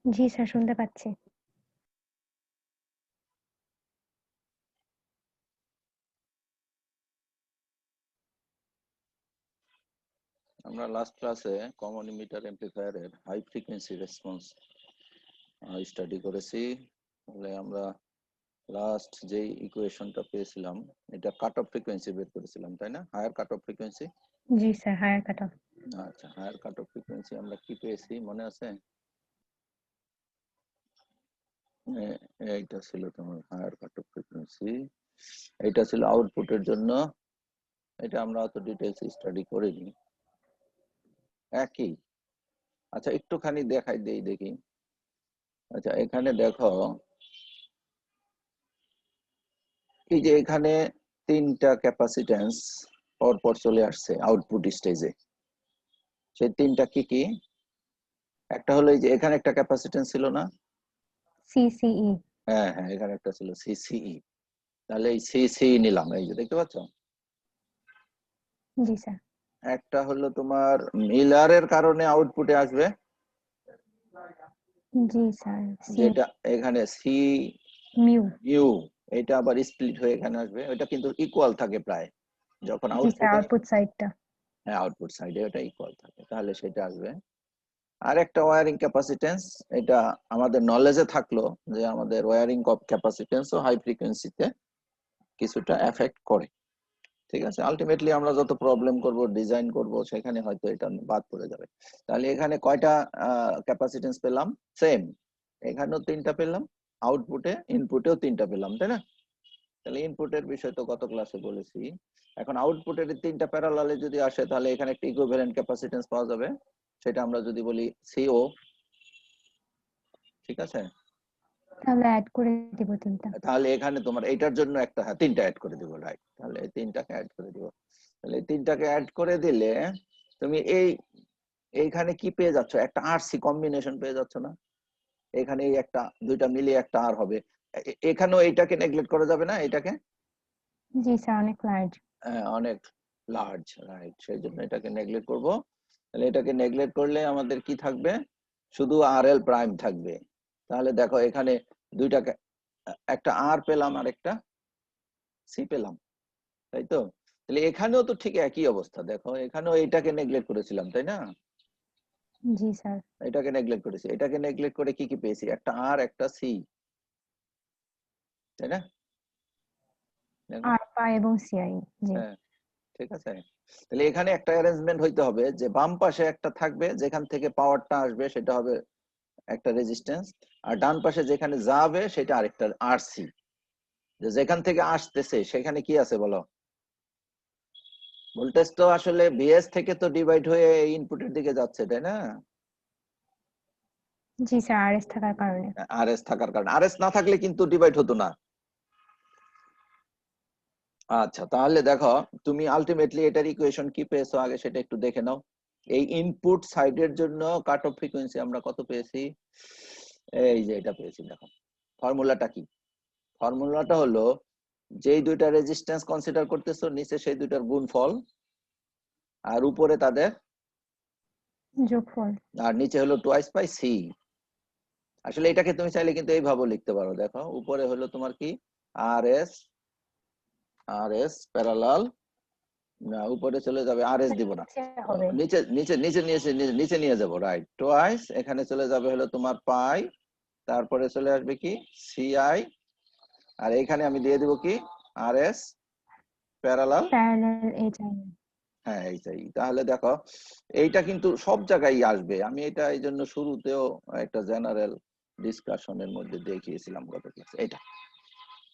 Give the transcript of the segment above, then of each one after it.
জি sir, শুনতে পাচ্ছি। আমরা লাস্ট ক্লাসে কমন ইমিটার অ্যাম্প্লিফায়ারের হাই ফ্রিকোয়েন্সি রেসপন্স স্টাডি করেছি। তাহলে আমরা লাস্ট যে ইকুয়েশনটা পেয়েছিলাম, এটা কাট অফ ফ্রিকোয়েন্সি বের করেছিলাম, তাই না? Higher cut off frequency. জি স্যার, হায়ার কাট অফ। আচ্ছা, হায়ার কাট অফ ফ্রিকোয়েন্সি আমরা কি পেয়েছি মনে আছে? এইটা ছিল তোমার হায়ার কাট অফ ফ্রিকোয়েন্সি, এইটা ছিল আউটপুটের জন্য। এটা আমরা অত ডিটেইলস স্টাডি করিনি, একই। আচ্ছা, একটুখানি দেখাই দেই দেখি। আচ্ছা, এখানে দেখো, এই যে এখানে তিনটা ক্যাপাসিট্যান্স পরপর চলে আসছে আউটপুট স্টেজে। সেই তিনটা কি কি? একটা হলো এই যে এখানে একটা ক্যাপাসিট্যান্স ছিল না? সিসিই। হ্যাঁ হ্যাঁ, এখানে একটা ছিল সিসিই। তাহলে এই সিসিই নিলাম, এই যে দেখতে পাচ্ছ। জি স্যার। একটা হলো তোমার মিলারের কারণে আউটপুটে আসবে, জি স্যার, সি যেটা এখানে সি মিউ। ইউ। এটা আবার স্প্লিট হয়ে এখানে আসবে, ওটা কিন্তু ইকুয়াল থাকে প্রায় যখন জি স্যার, আউটপুটে। আউটপুট সাইডটা। হ্যাঁ, আউটপুট সাইডে ওটা ইকুয়াল থাকে, তাহলে সেটা আসবে। আর একটা ওয়্যারিং ক্যাপাসিটেন্স, এটা আমাদের নলেজে থাকলো যে আমাদের ওয়্যারিং ক্যাপাসিটেন্সও হাই ফ্রিকোয়েন্সিতে কিছুটা এফেক্ট করে। ঠিক আছে, আলটিমেটলি আমরা যত প্রবলেম করব, ডিজাইন করব, সেখানে হয়তো এটা বাদ পড়ে যাবে। তাহলে এখানে কয়টা ক্যাপাসিটেন্স পেলাম? সেম, এখানেও তিনটা পেলাম, আউটপুটে ইনপুটেও তিনটা পেলাম, তাই না? তাহলে ইনপুটের বিষয় তো গত ক্লাসে বলেছি। এখন আউটপুটের তিনটা প্যারালালে যদি আসে, তাহলে এখানে একটা ইকুইভ্যালেন্ট ক্যাপাসিটেন্স পাওয়া যাবে, সেটা আমরা যদি বলি সিও। ঠিক আছে, তাহলে অ্যাড করে দিব তিনটা। তাহলে এখানে তোমার এইটার জন্য একটা, হ্যাঁ, তিনটা অ্যাড করে দিব, রাইট। তাহলে এই তিনটাকে অ্যাড করে দিব। তাহলে এই তিনটাকে অ্যাড করে দিলে তুমি এইখানে কি পেয়ে যাচ্ছ? একটা আরসি কম্বিনেশন পেয়ে যাচ্ছ না? এখানে এই একটা দুইটা মিলিয়ে একটা আর হবে। এখানেও এইটাকে নেগলেক্ট করা যাবে না, এটাকে। জি স্যার, অনেক লার্জ। অনেক লার্জ, রাইট, সেই জন্য এটাকে নেগলেক্ট করব। তাহলে এটাকে নেগলেক্ট করলে আমাদের কি থাকবে? শুধু আর এল প্রাইম থাকবে। তাহলে দেখো এখানে দুইটাকে, একটা আর পেলাম আর একটা সি পেলাম, তাই তো? তাহলে এখানেও তো ঠিক একই অবস্থা, দেখো এখানেও এটাকে নেগলেক্ট করেছিলাম, তাই না? জি স্যার। এটাকে নেগলেক্ট করেছি, এটাকে নেগলেক্ট করে কি কি পেয়েছি? একটা আর একটা সি, তাই না? দেখো, আর পাই এবং সিআই। জি। হ্যাঁ, ঠিক আছে। তাহলে এখানে একটা অ্যারেঞ্জমেন্ট হইতে হবে যে বাম পাশে একটা থাকবে, যেখান থেকে পাওয়ারটা আসবে সেটা হবে একটা রেজিস্ট্যান্স, আর ডান পাশে যেখানে যাবে সেটা আরেকটা আরসি। যেখান থেকে আসতেছে সেখানে কি আছে বলো? ভোল্টেজ তো আসলে ভিএস থেকে তো ডিভাইড হয়ে ইনপুটের দিকে যাচ্ছে, তাই না? জি স্যার, আরএস থাকার কারণে। আরএস থাকার কারণে, আরএস না থাকলে কিন্তু ডিভাইড হতো না। আচ্ছা, তাহলে দেখো তুমি আলটিমেটলি এটার ইকুয়েশন কি পেয়েছো আগে সেটা একটু দেখে নাও। এই ইনপুট সাইডের জন্য কাট অফ ফ্রিকোয়েন্সি আমরা কত পেয়েছি? এই যে এটা পেয়েছি, দেখো ফর্মুলাটা কি? ফর্মুলাটা হলো, যেই দুইটা রেজিস্ট্যান্স কনসিডার করতেছো নিচে সেই দুইটার গুণফল, আর উপরে তাদের, যোগফল। আর নিচে হলো টুয়াইস পাই সি। আসলে এটাকে তুমি চাইলে কিন্তু এইভাবে লিখতে পারো, দেখো উপরে হলো তোমার কি, R S, R S parallel, না উপরে চলে যাবে, আর এস দিব না, নিচে হবে। নিচে নিচে নিচে নিচে নিয়ে যাবো, রাইট। টোয়াইস এখানে চলে যাবে হলো তোমার পাই, তারপরে চলে আসবে কি সিআই, আর এখানে আমি দিয়ে দিব কি R S parallel. Parallel HI. হ্যাঁ, এইটাই। তাহলে দেখো এইটা কিন্তু সব জায়গায় আসবে, আমি এটা এই জন্য শুরুতেও একটা জেনারেল ডিসকাশনের মধ্যে দেখিয়েছিলাম গত ক্লাসে এটা।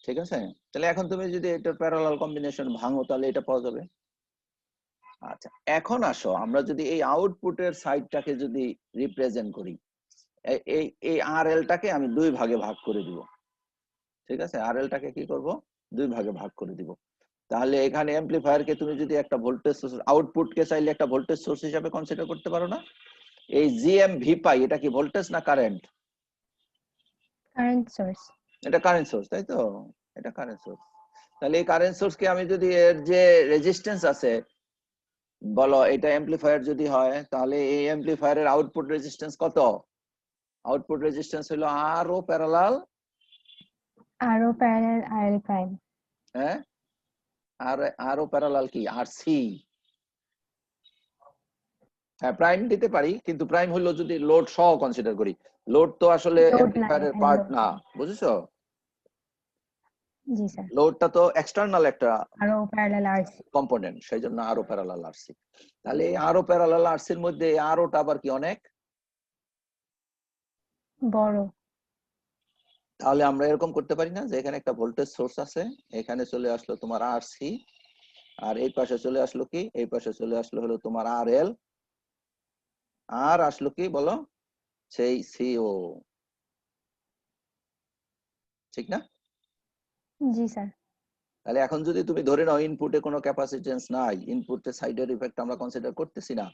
ঠিক আছে, তাহলে এখন তুমি যদি এটা প্যারালাল কম্বিনেশন ভাঙো তাহলে এটা পাওয়া যাবে। আচ্ছা, এখন আসো আমরা যদি এই আউটপুটের সাইডটাকে যদি রিপ্রেজেন্ট করি, এই এই আর এলটাকে আমি দুই ভাগে ভাগ করে দিব। ঠিক আছে, আর এলটাকে কি করব? দুই ভাগে ভাগ করে দিব। তাহলে এখানে অ্যাম্পলিফায়ারকে তুমি যদি একটা ভোল্টেজ সোর্স, আউটপুটকে চাইলে একটা ভোল্টেজ সোর্স হিসেবে কনসিডার করতে পারো না? এই জিএম ভি পাই, এটা কি ভোল্টেজ না কারেন্ট? Current source. এটা কারেন্ট সোর্স, তাই তো? এটা কারেন্ট সোর্স। তাহলে এই কারেন্ট সোর্সকে আমি যদি এর যে রেজিস্ট্যান্স আছে বলো, এটা অ্যাম্পলিফায়ার যদি হয়, তাহলে এই অ্যাম্পলিফায়ারের আউটপুট রেজিস্ট্যান্স কত? আউটপুট রেজিস্ট্যান্স হলো আর ও parallel RO parallel RL prime. হ্যাঁ আর ও প্যারালাল কি আর সি। হ্যাঁ প্রাইম দিতে পারি, কিন্তু প্রাইম হলো যদি লোড সহ কনসিডার করি। লোড তো আসলে Load নাই অ্যামপ্লিফায়ারের এখানে পার্ট load না, নাই। বুঝেছো? জি স্যার। লোডটা তো এক্সটার্নাল একটা RO parallel RC. কম্পোনেন্ট, সেই জন্য আরো প্যারালাল আরসি। তাহলে এই আরো প্যারালাল আরসির মধ্যে আরোটা আবার কি অনেক বড়। তাহলে আমরা এরকম করতে পারি না যে এখানে একটা ভোল্টেজ সোর্স আছে, এখানে চলে আসলো তোমার আরসি, আর এই পাশে চলে আসলো কি, এই পাশে চলে আসলো হলো তোমার আর এল, আর আসলো কি বলো, সেই সিও, ঠিক না? জি স্যার। তাহলে এখন যদি তুমি ধরে নাও ইনপুটে কোনো ক্যাপাসিটেন্স নাই, ইনপুটে সাইডের ইফেক্ট আমরা কনসিডার করতেছি না,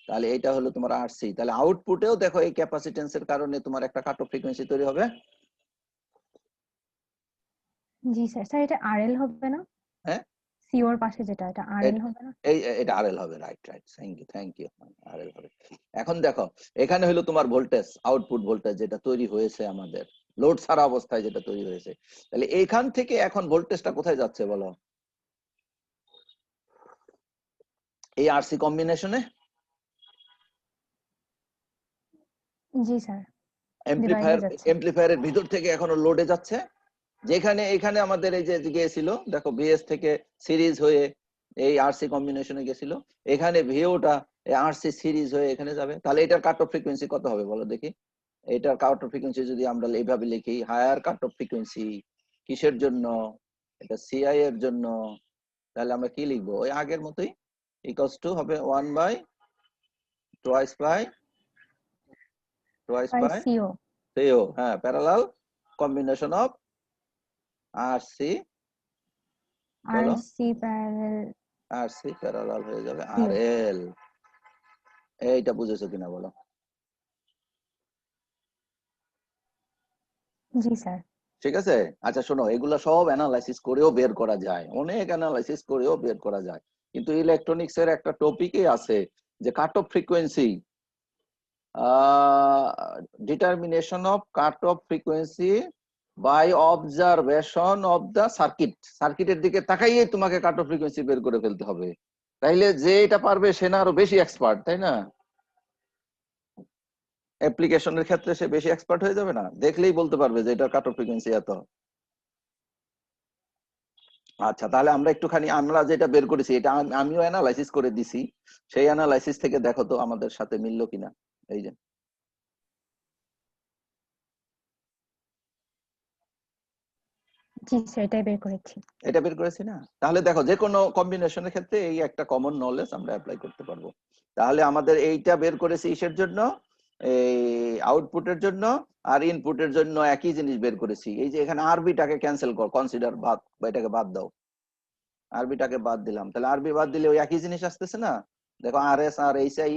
তাহলে এটা হলো তোমার আরসি। তাহলে আউটপুটেও দেখো এই ক্যাপাসিটেন্সের কারণে তোমার একটা কাট অফ ফ্রিকোয়েন্সি তৈরি হবে। জি স্যার। স্যার এটা RL হবে না? হ্যাঁ সিওর পাশে যেটা এটা RL হবে না? এটা আরএল হবে, right right, thank you RL হবে। এখন দেখো এখানে হলো তোমার ভোল্টেজ, আউটপুট ভোল্টেজ যেটা তৈরি হয়েছে আমাদের লোড ছাড়া অবস্থায় যেটা তৈরি হয়েছে, তাহলে এইখান থেকে এখন ভোল্টেজটা কোথায় যাচ্ছে বলো? এই আরসি কম্বিনেশনে জি স্যার। ডিভাইসে এমপ্লিফায়ার, যাচ্ছে। এমপ্লিফায়ারের ভিতর থেকে এখনো লোডে যাচ্ছে, যেখানে এখানে আমাদের এই যে গিয়েছিল দেখো বিএস থেকে সিরিজ হয়ে এই আরসি কম্বিনেশনে গেছিল, এখানে ভিওটা আরসি সিরিজ হয়ে এখানে যাবে। তাহলে এটার কাট অফ ফ্রিকোয়েন্সি কত হবে বলো দেখি? এটার কাট অফ ফ্রিকোয়েন্সি যদি আমরা এইভাবে লিখি, হায়ার কাট অফ ফ্রিকোয়েন্সি কিসের জন্য? এটা সিআই এর জন্য। তাহলে আমরা কি লিখবো? ওই আগের মতোই, ইকুয়ালস টু হবে 1 by twice by CO. CO, হ্যাঁ প্যারালাল কম্বিনেশন অফ আরসি, বলো RC parallel আরসি প্যারালাল হয়ে যাবে সিও। আরএল। এইটা বুঝেছো কিনা বলো? জি স্যার। ঠিক আছে। আচ্ছা শোনো, এগুলা সব অ্যানালাইসিস করেও বের করা যায়, অনেক অ্যানালাইসিস করেও বের করা যায়, কিন্তু ইলেকট্রনিক্স এর একটা টপিকই আছে যে cut off frequency, determination of cut off frequency by observation of the circuit. সার্কিটের দিকে তাকাইয়ে তোমাকে কাট অফ ফ্রিকোয়েন্সি বের করে ফেলতে হবে। তাইলে যে এটা পারবে সে না আরো বেশি এক্সপার্ট, তাই না? অ্যাপ্লিকেশনের ক্ষেত্রে সে বেশি এক্সপার্ট হয়ে যাবে না? দেখলেই বলতে পারবে যে এটা কাট অফ ফ্রিকোয়েন্সি এত। আচ্ছা তাহলে আমরা একটুখানি আমরা যেটা বের করেছি এটা আমিও অ্যানালাইসিস করে দিছি, সেই অ্যানালাইসিস থেকে দেখো তো আমাদের সাথে মিললো কিনা। এই যে জি স্যার, এটাই বের করেছি। এটা বের করেছি না? তাহলে দেখো যে কোনো কম্বিনেশনের ক্ষেত্রে এই একটা কমন নলেজ আমরা অ্যাপ্লাই করতে পারবো। তাহলে আমাদের এইটা বের করেছি ইসের জন্য, এই আউটপুটের জন্য, আর ইনপুটের জন্য একই জিনিস বের করেছি। এই যে এখানে আরবিটাকে ক্যান্সেল কর, কনসিডার বাদ, বা এটাকে বাদ দাও, আরবিটাকে বাদ দিলাম, তাহলে আরবি বাদ দিলে ওই একই জিনিস আসতেছে না? দেখো আর এস আর এইচ আই,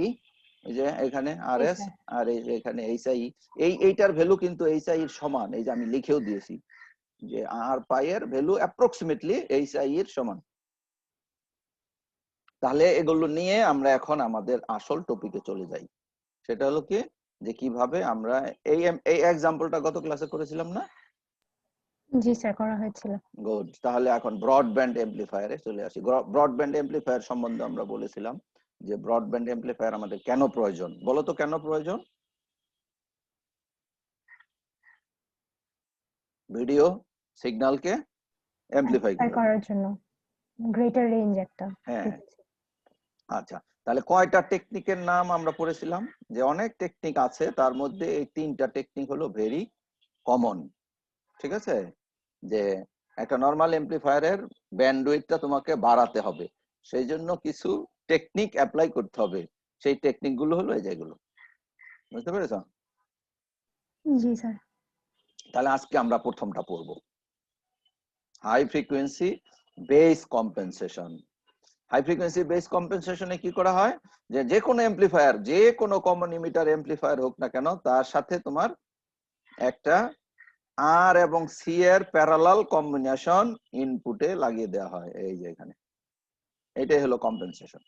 এই যে এখানে আর জি এস স্যার। আর এই যে এখানে এইচ আই, এইটার ভ্যালু কিন্তু এইচ আই এর সমান, এই যে আমি লিখেও দিয়েছি যে আর পাই এর ভ্যালু অ্যাপ্রক্সিমেটলি এইচ আই এর সমান। তাহলে এগুলো নিয়ে আমরা এখন আমাদের আসল টপিকে চলে যাই, সেটা হলো কি যে কিভাবে আমরা এই এই এক্সাম্পলটা গত ক্লাসে করেছিলাম না? জি স্যার, করা হয়েছিল। গুড। তাহলে এখন ব্রডব্যান্ড এমপ্লিফায়ারে চলে আসি। ব্রডব্যান্ড এমপ্লিফায়ার সম্বন্ধে আমরা বলেছিলাম যে ব্রডব্যান্ড এমপ্লিফায়ার আমাদের কেন প্রয়োজন, বলো তো কেন প্রয়োজন? ভিডিও সিগন্যালকে এমপ্লিফাই অ্যাম্পলিফাই করার জন্য। করার জন্য গ্রেটার রেঞ্জ একটা হ্যাঁ ফ্রিকোয়েন্সি। আচ্ছা, তাহলে কয়টা টেকনিকের নাম আমরা পড়েছিলাম? যে অনেক টেকনিক আছে, তার মধ্যে এই তিনটা টেকনিক হলো ভেরি কমন। ঠিক আছে, যে একটা নরমাল এমপ্লিফায়ারের ব্যান্ডউইথটা তোমাকে বাড়াতে হবে, সেই জন্য কিছু টেকনিক অ্যাপ্লাই করতে হবে। সেই টেকনিক গুলো হলো এই যেগুলো, বুঝতে পেরেছো? জি স্যার। তাহলে আজকে আমরা প্রথমটা পড়বো, high frequency base compensation. High frequency base কম্পেনসেশনে কি করা হয়, যে যে কোনো এমপ্লিফায়ার, যে কোনো কমন ইমিটার এমপ্লিফায়ার হোক না কেন, তার সাথে তোমার একটা আর এবং সি এর প্যারালাল কম্বিনেশন ইনপুটে লাগিয়ে দেওয়া হয়। এই যে এখানে এটাই হলো কম্পেনসেশন।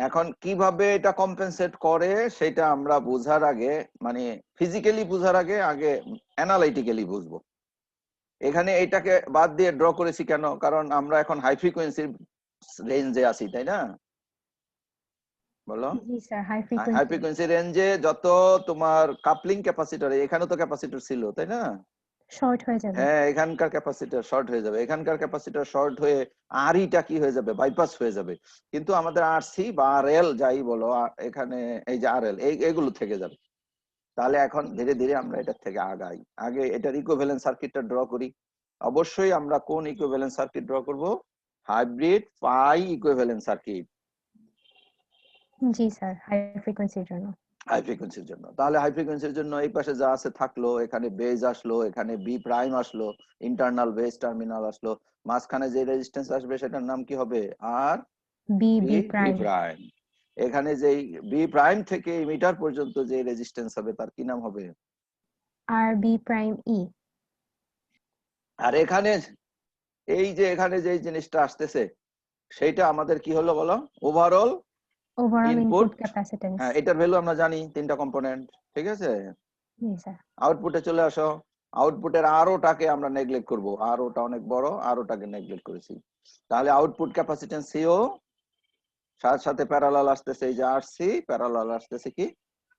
এখন কিভাবে এটা কম্পেনসেট করে সেটা আমরা বোঝার আগে, মানে ফিজিক্যালি বোঝার আগে আগে অ্যানালাইটিক্যালি বুঝবো। এখানে এটাকে বাদ দিয়ে ড্র করেছি কেন? কারণ আমরা এখন হাই ফ্রিকোয়েন্সির রেঞ্জে আছি, তাই না? বলো। জি sir, high high frequency. Frequency রেঞ্জে যত তোমার কাপলিং ক্যাপাসিটর, এখানে তো ক্যাপাসিটর ছিল, তাই না? শর্ট হয়ে যাবে। হ্যাঁ, এখানকার ক্যাপাসিটর শর্ট হয়ে যাবে, এখানকার ক্যাপাসিটর শর্ট হয়ে আরইটা কি হয়ে যাবে, বাইপাস হয়ে যাবে। কিন্তু আমাদের আরসি বা আরএল যাই বলো, এখানে এই যে আরএল এগুলো থেকে যাবে। তাহলে এখন ধীরে ধীরে আমরা এটার থেকে আগাই। আগে এটার ইকুইভ্যালেন্ট সার্কিটটা ড্র করি। অবশ্যই আমরা কোন ইকুইভ্যালেন্ট সার্কিট ড্র করব? হাইব্রিড পাই ইকুইভ্যালেন্ট সার্কিট। জি স্যার, হাই ফ্রিকোয়েন্সির জন্য। হাই ফ্রিকোয়েন্সির জন্য। তাহলে হাই ফ্রিকোয়েন্সির জন্য এই পাশে যা আছে থাকলো, এখানে বেজ আসলো, এখানে বি প্রাইম আসলো, ইন্টারনাল বেজ টার্মিনাল আসলো, মাঝখানে যে রেজিস্ট্যান্স আসবে সেটার নাম কি হবে? আর B B B B prime. Prime. এখানে যেই বি প্রাইম থেকে মিটার পর্যন্ত যে রেজিস্ট্যান্স হবে তার কি নাম হবে? আর বি প্রাইম ই। আর এখানে এই যে এখানে যে জিনিসটা আসতেছে সেইটা আমাদের কি হলো বলো? Overall overall input. Input capacitance. হ্যাঁ, এটার ভ্যালু আমরা জানি, তিনটা কম্পোনেন্ট, ঠিক আছে? জি স্যার। আউটপুটে চলে আসো। আউটপুটের আরওটাকে আমরা নেগলেক্ট করব, আরওটা অনেক বড়, আরওটাকে নেগলেক্ট করেছি। তাহলে আউটপুট ক্যাপাসিট্যান্স সিও, সাথে সাথে প্যারালাল আসতেছে এই যে আরসি, প্যারালাল আসতেছে কি?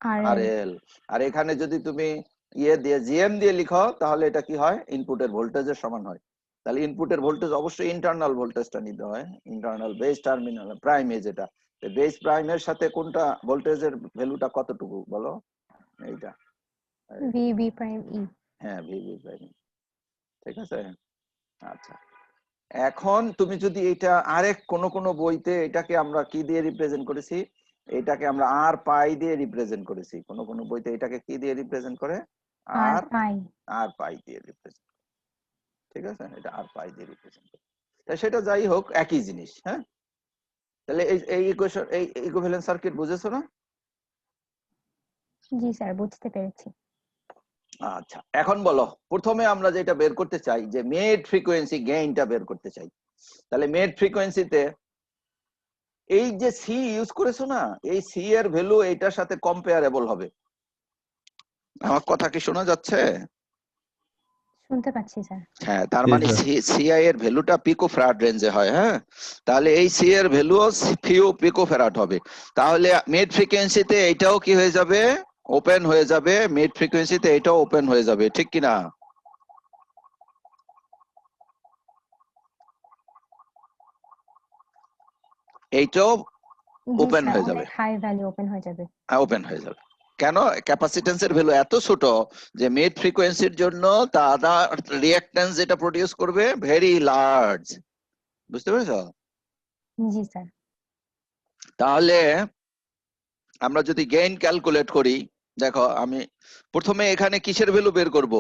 আর আরএল। আর এখানে যদি তুমি ইয়ে দিয়ে জিএম দিয়ে লিখো তাহলে এটা কি হয়? ইনপুটের ভোল্টেজের সমান হয়। তাহলে ইনপুটের ভোল্টেজ অবশ্যই ইন্টারনাল ভোল্টেজটা নিতে হয়, ইন্টারনাল বেস টার্মিনাল প্রাইমে যেটা। বেস প্রাইমের সাথে কোনটা ভোল্টেজের ভ্যালুটা কতটুকু বলো? এইটা। B B prime E. হ্যাঁ, ভিভি প্রাইম। ঠিক আছে। আচ্ছা, এখন তুমি যদি এটা আরেক কোন বইতে এটাকে আমরা কি দিয়ে রিপ্রেজেন্ট করেছি? এটাকে আমরা আর পাই দিয়ে রিপ্রেজেন্ট করেছি। কোন বইতে এটাকে কি দিয়ে রিপ্রেজেন্ট করে? আর আর পাই। আর পাই দিয়ে রিপ্রেজেন্ট। ঠিক আছে, এটা আর পাই দিয়ে রিপ্রেজেন্ট করে। তাই সেটা যাই হোক, একই জিনিস। হ্যাঁ, তাহলে এই ইকুয়েশন, এই ইকুইভ্যালেন্ট সার্কিট বুঝেছো না? জি স্যার, বুঝতে পেরেছি। আচ্ছা, এখন বলো, প্রথমে আমরা যেটা বের করতে চাই যে মেড ফ্রিকোয়েন্সি গেইনটা বের করতে চাই। তাহলে মেড ফ্রিকোয়েন্সিতে এই যে সি ইউজ করেছো না, এই সি এর ভ্যালু এইটার সাথে কম্পেয়ারেবল হবে। আমার কথা কি শোনা যাচ্ছে? শুনতে পাচ্ছি স্যার। হ্যাঁ, তার মানে সিআই এর ভ্যালুটা পিকোফ্যারাড রেঞ্জে হয়। হ্যাঁ, তাহলে এই সি এর ভ্যালুও ফিউ পিকোফ্যারাড হবে। তাহলে মিড ফ্রিকোয়েন্সিতে এটাও কি হয়ে যাবে? ওপেন হয়ে যাবে। মিড ফ্রিকোয়েন্সিতে এটাও ওপেন হয়ে যাবে, ঠিক কি না? এইটাও জি ওপেন স্যার, হয়ে যাবে। অনেক হাই ভ্যালু ওপেন হয়ে যাবে। হ্যাঁ, ওপেন হয়ে যাবে। কেন? ক্যাপাসিটেন্সের ভ্যালু এত ছোট যে মিড ফ্রিকোয়েন্সির জন্য তারা রিঅ্যাকট্যান্স যেটা প্রডিউস করবে ভেরি লার্জ। বুঝতে পেরেছো? জি স্যার। তাহলে আমরা যদি গেইন ক্যালকুলেট করি, দেখো আমি প্রথমে এখানে কিসের ভ্যালু বের করব?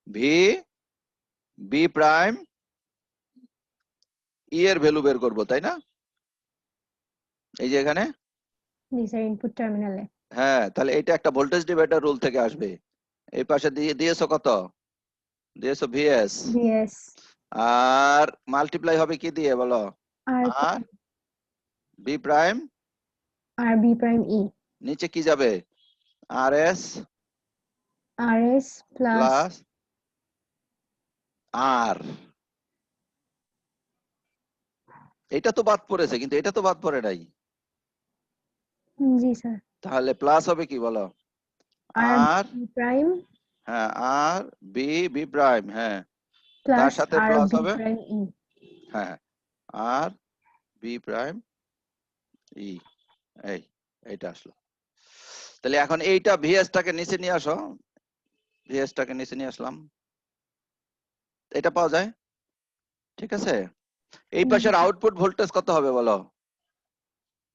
ভি বি প্রাইম ই এর ভ্যালু বের করব, তাই না? এই যে এখানে। জি স্যার, ইনপুট টার্মিনালে। হ্যাঁ, তাহলে এটা একটা ভোল্টেজ ডিভাইডার রুল থেকে আসবে। এই পাশে দিয়েছো কত? দিয়েছো ভিএস। ভিএস। আর মাল্টিপ্লাই হবে কি দিয়ে বলো? আর আর B prime. R B prime ই। নিচে কি যাবে? আর S R S plus. Plus আর। এটা তো বাদ পড়েছে, কিন্তু এটা তো বাদ পড়ে নাই। জি স্যার। তাহলে প্লাস হবে কি বলো? আর আর বি প্রাইম হ্যাঁ, আর বি বি প্রাইম, হ্যাঁ, তার প্লাস সাথে আর প্লাস বি হবে। Prime E. হ্যাঁ, আর বি প্রাইম ই। এই এইটা আসলো। তাহলে এখন এইটা ভিএস টাকে নিচে নিয়ে আসো। ভিএস টাকে নিচে নিয়ে আসলাম, এটা পাওয়া যায়। ঠিক আছে। এই পাশের আউটপুট ভোল্টেজ কত হবে বলো?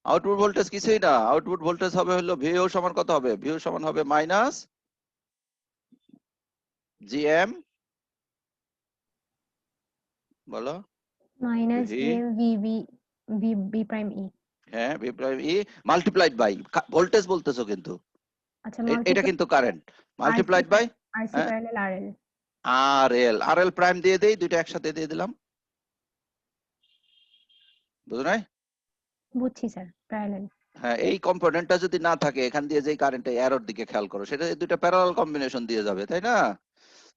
আউটপুট ভোল্টেজ কিছুই না, আউটপুট ভোল্টেজ হবে হলো ভিও সমান কত হবে? ভিও সমান হবে মাইনাস জিএম বলো, minus V, gm V B B B prime E. হ্যাঁ, V prime E multiplied by voltage বলতেছো কিন্তু আচ্ছা, এটা মাল্টিপ্লাই কিন্তু current RC multiplied by RC parallel RL. R L. R L prime দিয়ে দেই, দুইটা একসাথে দিয়ে দিলাম। বুঝো নাই? বুঝছি স্যার প্যারালাল। হ্যাঁ, এই কম্পোনেন্টটা যদি না থাকে, এখান দিয়ে যে কারেন্ট এরর দিকে খেয়াল করো, সেটা এই দুইটা প্যারালাল কম্বিনেশন দিয়ে যাবে, তাই না?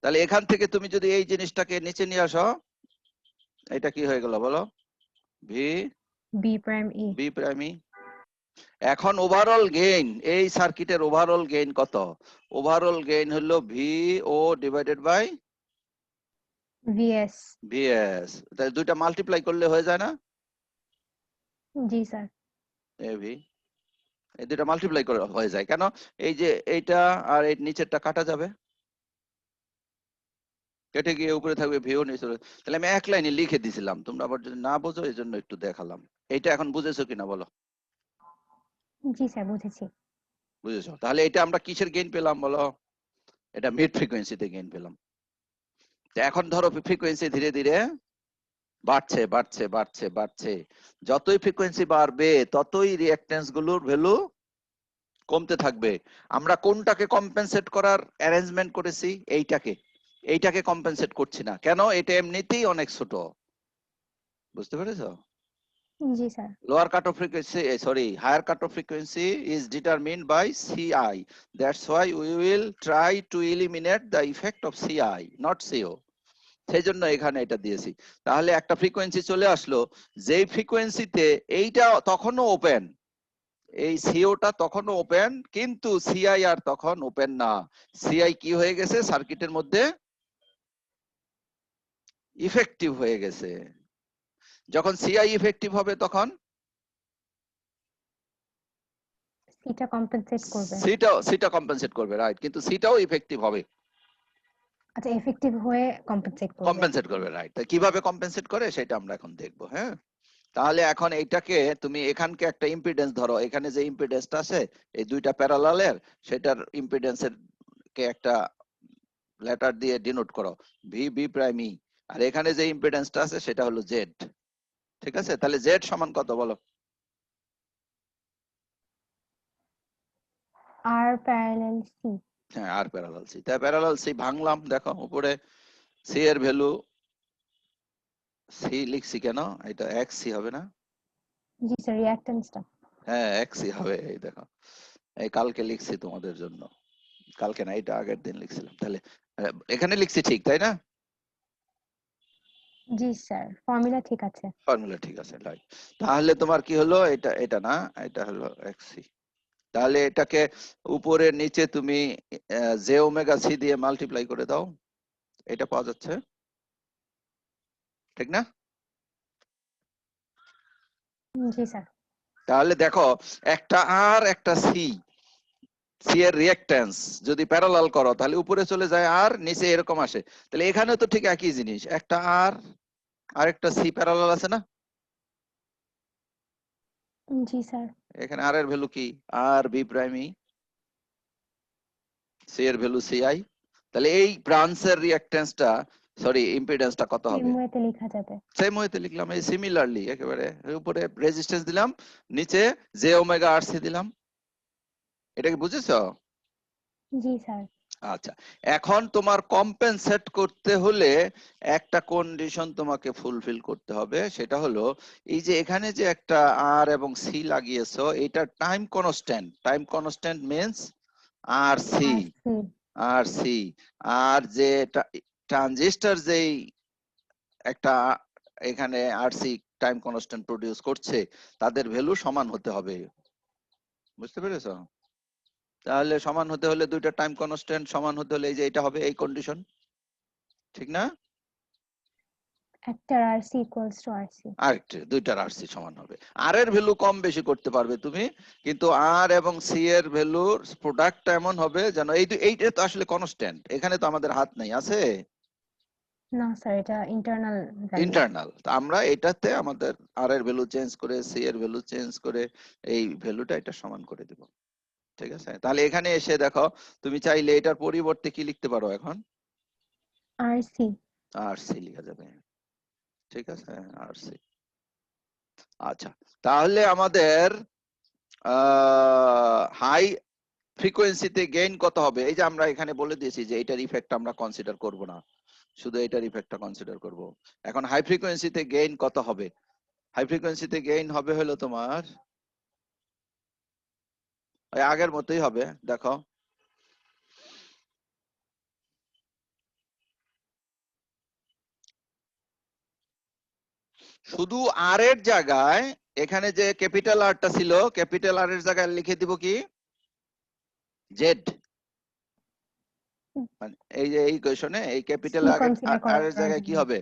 তাহলে এখান থেকে তুমি যদি এই জিনিসটাকে নিচে নিয়ে আসো, এটা কি হয়ে গেল বলো? V B prime E. B prime E. এখন ওভারঅল গেইন, এই সার্কিটের ওভারঅল গেইন কত? ওভারঅল গেইন হলো V O divided by VS. VS. তাহলে দুইটা মাল্টিপ্লাই করলে হয়ে যায় না? জি স্যার। এবি, এই দুইটা মাল্টিপ্লাই করে হয়ে যায়। কেন? এই যে এইটা আর এই নিচেরটা কাটা যাবে, কেটে গিয়ে উপরে থাকবে ভিও নিচে। তাহলে আমি এক লাইনে লিখে দিছিলাম, তোমরা আবার যদি না বোঝো এই জন্য একটু দেখালাম। এইটা এখন বুঝেছো কিনা বলো? জি স্যার বুঝেছি। বুঝেছো? তাহলে এটা আমরা কিসের গেইন পেলাম বলো? এটা মিড ফ্রিকোয়েন্সিতে গেইন পেলাম। তো এখন ধরো ফ্রিকোয়েন্সি ধীরে ধীরে বাড়ছে বাড়ছে বাড়ছে বাড়ছে, যতই ফ্রিকোয়েন্সি বাড়বে ততই রিঅ্যাকট্যান্স গুলোর ভ্যালু কমতে থাকবে। আমরা কোনটাকে কম্পেনসেট করার অ্যারেঞ্জমেন্ট করেছি? এইটাকে কম্পেনসেট করছি না। কেন? এটা এমনিতেই অনেক ছোট। বুঝতে পেরেছো? জি sir. Lower cutoff frequency, higher cutoff frequency is determined by CI. That's why we will try to eliminate the effect of CI, not CO. সেই জন্য এখানে এটা দিয়েছি। তাহলে একটা ফ্রিকোয়েন্সি চলে আসলো, যেই ফ্রিকোয়েন্সিতে এইটা তখনও ওপেন, এই সিওটা তখনও ওপেন, কিন্তু সিআই আর তখন ওপেন না। সিআই কি হয়ে গেছে? সার্কিটের মধ্যে ইফেক্টিভ হয়ে গেছে। যখন সিআই ইফেক্টিভ হবে তখন সিটা কম্পেনসেট করবে। সিটা কম্পেনসেট করবে, রাইট, কিন্তু সিটাও ইফেক্টিভ হবে, আচ্ছা এফেক্টিভ হয়ে কম্পেনসেট করবে। কম্পেনসেট করবে, রাইট। কিভাবে কম্পেনসেট করে সেটা আমরা এখন দেখবো। হ্যাঁ, তাহলে এখন এইটাকে তুমি এখানকে একটা ইম্পিডেন্স ধরো, এখানে যে ইম্পিডেন্সটা আছে এই দুইটা প্যারালালের, সেটার ইম্পিডেন্সের কে একটা লেটার দিয়ে ডিনোট করো, ভি বি প্রাইম ই। আর এখানে যে ইম্পিডেন্সটা আছে সেটা হলো জেড। ঠিক আছে? তাহলে জেড সমান কত বলো? Are parallel C. হ্যাঁ, আর প্যারালাল সি। তাই প্যারালাল সি ভাঙলাম, দেখো উপরে সি এর ভ্যালু, সি লিখছি কেন? এটা এক্স সি হবে না? জি স্যার রিঅ্যাকট্যান্সটা। হ্যাঁ, এক্স সি হবে। এই দেখো, এই কালকে লিখছি তোমাদের জন্য, কালকে না, এটা আগের দিন লিখছিলাম। তাহলে এখানে লিখছি ঠিক, তাই না? জি স্যার ফর্মুলা ঠিক আছে। ফর্মুলা ঠিক আছে, রাইট। তাহলে তোমার কি হলো? এটা না, এটা হলো এক্স সি। তাহলে এটাকে উপরে নিচে তুমি জে ওমেগা সি দিয়ে মাল্টিপ্লাই করে দাও, এটা পাওয়া যাচ্ছে, ঠিক না? জি স্যার। তাহলে দেখো, একটা আর একটা সি, সি এর রিঅ্যাকট্যান্স যদি প্যারালাল করো তাহলে উপরে চলে যায় আর, নিচে এরকম আসে। তাহলে এখানে তো ঠিক একই জিনিস, একটা আর আর একটা সি প্যারালাল আছে না? জি স্যার। এখানে আর এর ভ্যালু কি? আর বি প্রাইম ই, সি এর ভ্যালু সি আই। তাহলে এই ব্রাঞ্চের রিঅ্যাকট্যান্সটা, সরি ইম্পিডেন্সটা কত সেম হবে? ওয়েতে লেখা যাবে। সেম ওয়েতে লিখলাম, এই সিমিলারলি একেবারে উপরে রেজিস্ট্যান্স দিলাম, নিচে জে ওমেগা আর সি দিলাম। এটা কি বুঝেছো? জি স্যার। আচ্ছা, এখন তোমার কম্পেনসেট করতে হলে একটা কন্ডিশন তোমাকে ফুলফিল করতে হবে, সেটা হলো এই যে এখানে যে একটা আর এবং সি লাগিয়েছো, এটা time constant. Time constant means R C, R C. R C. আর যে ট্রানজিস্টর যেই একটা এখানে R C time constant produce করছে, তাদের ভ্যালু সমান হতে হবে। বুঝতে পেরেছো? তাহলে সমান হতে হলে দুইটা টাইম কনস্ট্যান্ট সমান হতে হলে এই যে এটা হবে, এই কন্ডিশন, ঠিক না? একটার R C equals to R C. আরেকটা দুইটার আর সি সমান হবে। আর এর ভ্যালু কম বেশি করতে পারবে তুমি, কিন্তু আর এবং সি এর ভ্যালুর প্রোডাক্টটা এমন হবে যেন এইটা তো আসলে কনস্ট্যান্ট, এখানে তো আমাদের হাত নাই, আছে? না স্যার এটা ইন্টারনাল ভ্যালু। ইন্টারনাল। আমরা এটাতে আমাদের আর এর ভ্যালু চেঞ্জ করে, সি এর ভ্যালু চেঞ্জ করে এই ভ্যালুটা এটা সমান করে দেব। ঠিক আছে? তাহলে এখানে এসে দেখো, তুমি চাইলে এটার পরিবর্তে কি লিখতে পারো এখন? আর সি। আর সি লেখা যাবে। ঠিক আছে, আর সি। আচ্ছা, তাহলে আমাদের হাই ফ্রিকোয়েন্সিতে গেইন কত হবে? এই যে আমরা এখানে বলে দিয়েছি যে এটার ইফেক্ট আমরা কনসিডার করব না, শুধু এটার ইফেক্টটা কনসিডার করব। এখন হাই ফ্রিকোয়েন্সিতে গেইন কত হবে? হাই ফ্রিকোয়েন্সিতে গেইন হবে হলো তোমার ওই আগের মতোই হবে, দেখো শুধু আর এর জায়গায় এখানে যে ক্যাপিটাল আরটা ছিল, ক্যাপিটাল আর এর জায়গায় লিখে দিব কি জেড। মানে এই যে এই কোয়েশনে এই ক্যাপিটাল সি কনসিডার আর এর করার জায়গায় কি জন্য হবে?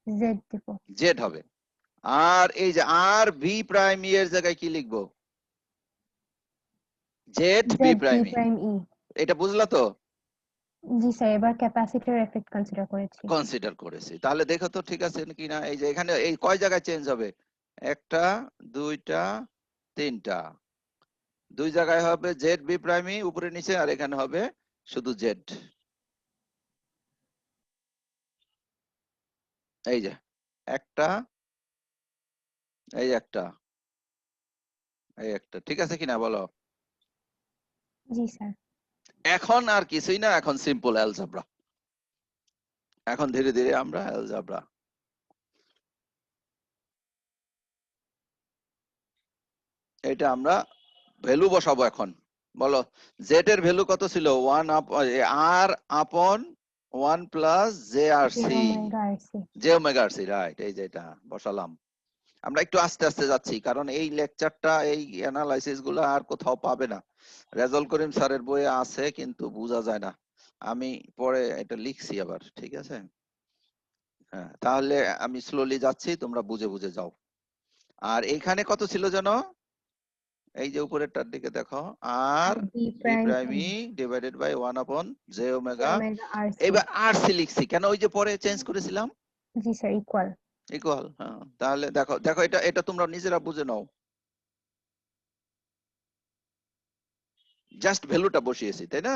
জেড দিব। জেড হবে। আর এই যে আর ভি প্রাইম ই এর জায়গায় কি লিখবো? Z B Z B prime E. Prime E. এটা বুঝলা তো? জি স্যার, এবার ক্যাপাসিটর এফেক্ট কনসিডার করেছি। কনসিডার করেছি, তাহলে দেখো তো ঠিক আছে কি না। এই যে এখানে এই কয় জায়গায় চেঞ্জ হবে? একটা, দুইটা, তিনটা। দুই জায়গায় হবে জেড বি প্রাইম ই উপরে নিচে, আর এখানে হবে শুধু জেড। এই যে একটা, এই একটা, এই একটা, ঠিক আছে কিনা বলো? জি স্যার। এখন আর কিছুই না, এখন সিম্পল অ্যালজেব্রা। এখন ধীরে ধীরে আমরা অ্যালজেব্রা। এটা আমরা ভ্যালু বসাবো এখন। বলো জেড এর ভ্যালু কত ছিল? 1 আর আপন 1 plus J R J C. Omega R C. J omega R C, right. এই যে এটা বসালাম। আমরা একটু আস্তে আস্তে যাচ্ছি, কারণ এই লেকচারটা এই অ্যানালাইসিস গুলো আর কোথাও পাবে না। রেজাউল করিম স্যারের বইয়ে আছে কিন্তু বোঝা যায় না। আমি পরে এটা লিখছি আবার, ঠিক আছে? হ্যাঁ, তাহলে আমি স্লোলি যাচ্ছি, তোমরা বুঝে বুঝে যাও। আর এইখানে কত ছিল জানো? এই যে উপরেরটার দিকে দেখো, R B B prime prime E divided by 1 upon J J omega. Omega R C. এবার আর সি লিখছি কেন? ওই যে পরে চেঞ্জ করেছিলাম জি স্যার, ইকুয়াল। ইকুয়াল। হ্যাঁ, তাহলে দেখো দেখো এটা এটা তোমরা নিজেরা বুঝে নাও। জাস্ট ভ্যালুটা বসিয়েছি, তাই না?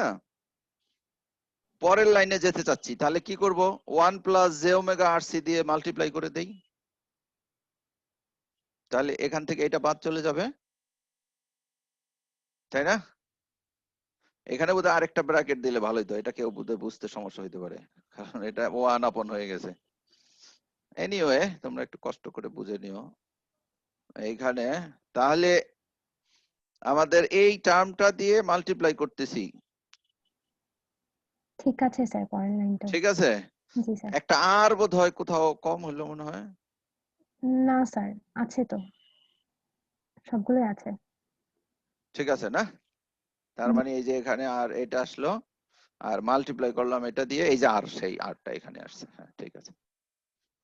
পরের লাইনে যেতে চাচ্ছি, তাহলে কি করব? 1 plus J omega R C দিয়ে মাল্টিপ্লাই করে দেই। তাহলে এখান থেকে এটা বাদ চলে যাবে, তাই না? এখানে বোধহয় আরেকটা ব্র্যাকেট দিলে ভালোই তো, এটা কেউ বোধহয় বুঝতে সমস্যা হইতে পারে, কারণ এটা 1 আপন হয়ে গেছে। এনিওয়ে তোমরা একটু কষ্ট করে বুঝে নিও এইখানে। তাহলে আমাদের এই টার্মটা দিয়ে মাল্টিপ্লাই করতেছি, ঠিক আছে স্যার, পরের লাইনটা। ঠিক আছে? জি স্যার। একটা আর বোধহয় কোথাও কম হলো মনে হয়। না স্যার, আছে তো, সবগুলোই আছে। ঠিক আছে না? তার মানে এই যে এখানে আর এটা আসলো, আর মাল্টিপ্লাই করলাম এটা দিয়ে, এই যে আর সেই আরটা এখানে আসছে। হ্যাঁ ঠিক আছে।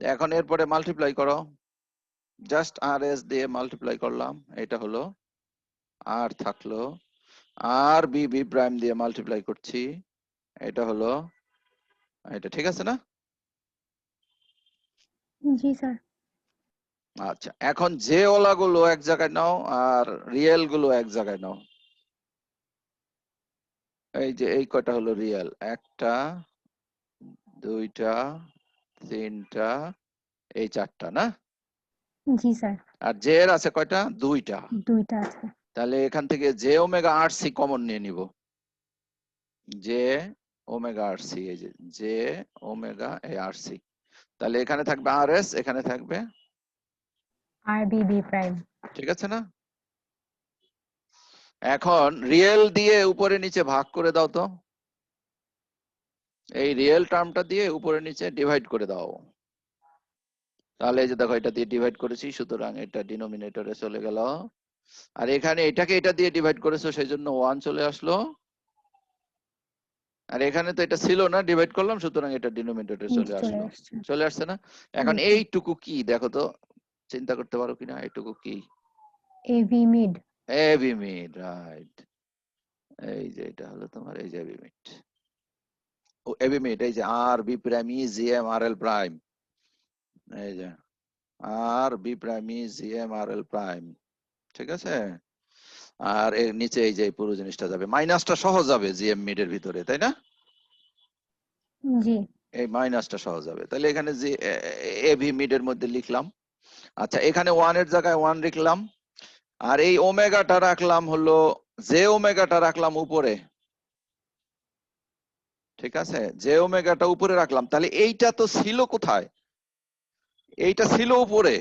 এখন এরপরে মাল্টিপ্লাই করো, জাস্ট আর এস দিয়ে মাল্টিপ্লাই করলাম, এটা হলো আর থাকলো, আর বি বি প্রাইম দিয়ে মাল্টিপ্লাই করছি, এটা হলো এটা, ঠিক আছে না? জি স্যার। আচ্ছা, এখন যে ওলা গুলো এক জায়গায় নাও আর রিয়েল গুলো এক জায়গায় নাও। এই যে এই কয়টা হলো রিয়েল? একটা, দুইটা, তিনটা, এই চারটা না? জি স্যার। আর জে এর আছে কয়টা? দুইটা। দুইটা আছে। তাহলে এখান থেকে J omega R C common নিয়ে নিব। জে ওমেগা আর সি, এই যে জে ওমেগা এ আর সি। তাহলে এখানে থাকবে আর এস, এখানে থাকবে আর বি বি প্রাইম। ঠিক আছে না? এখন রিয়েল দিয়ে উপরে নিচে ভাগ করে দাও তো, এই রিয়েল টার্মটা দিয়ে উপরে নিচে ডিভাইড করে দাও। তাহলে এই যে দেখো এটা দিয়ে ডিভাইড করেছি, সুতরাং এটা ডিনোমিনেটরে চলে গেল। আর এখানে এটাকে এটা দিয়ে ডিভাইড করেছো, সেই জন্য 1 চলে আসলো। আর এখানে তো এটা ছিল না, ডিভাইড করলাম, সুতরাং এটা ডিনোমিনেটরে চলে চলে আসলো। আসছে। চলে আসছে না? এখন এইটুকু কি দেখো তো, চিন্তা করতে পারো কিনা এইটুকু কি? AB mid. AB mid, right. এই যে এটা হলো তোমার এই যে এবি মিড। ও এবি মিড, এই যে R B prime E G M R L prime, এই যে R B prime E G M R L prime, ঠিক আছে? আর এর নিচে এই যে পুরো জিনিসটা যাবে, মাইনাসটা সহজ যাবে জি এম মিড এর ভিতরে, তাই না? জি। এই মাইনাসটা সহজ যাবে। তাহলে এখানে যে এবি মিড এর মধ্যে লিখলাম। আচ্ছা, এখানে 1 এর জায়গায় 1 লিখলাম, আর এই ওমেগাটা রাখলাম হলো, জে ওমেগাটা রাখলাম উপরে, ঠিক আছে? জে ওমেগাটা উপরে রাখলাম। তাহলে এইটা তো ছিল কোথায়? এইটা ছিল উপরে,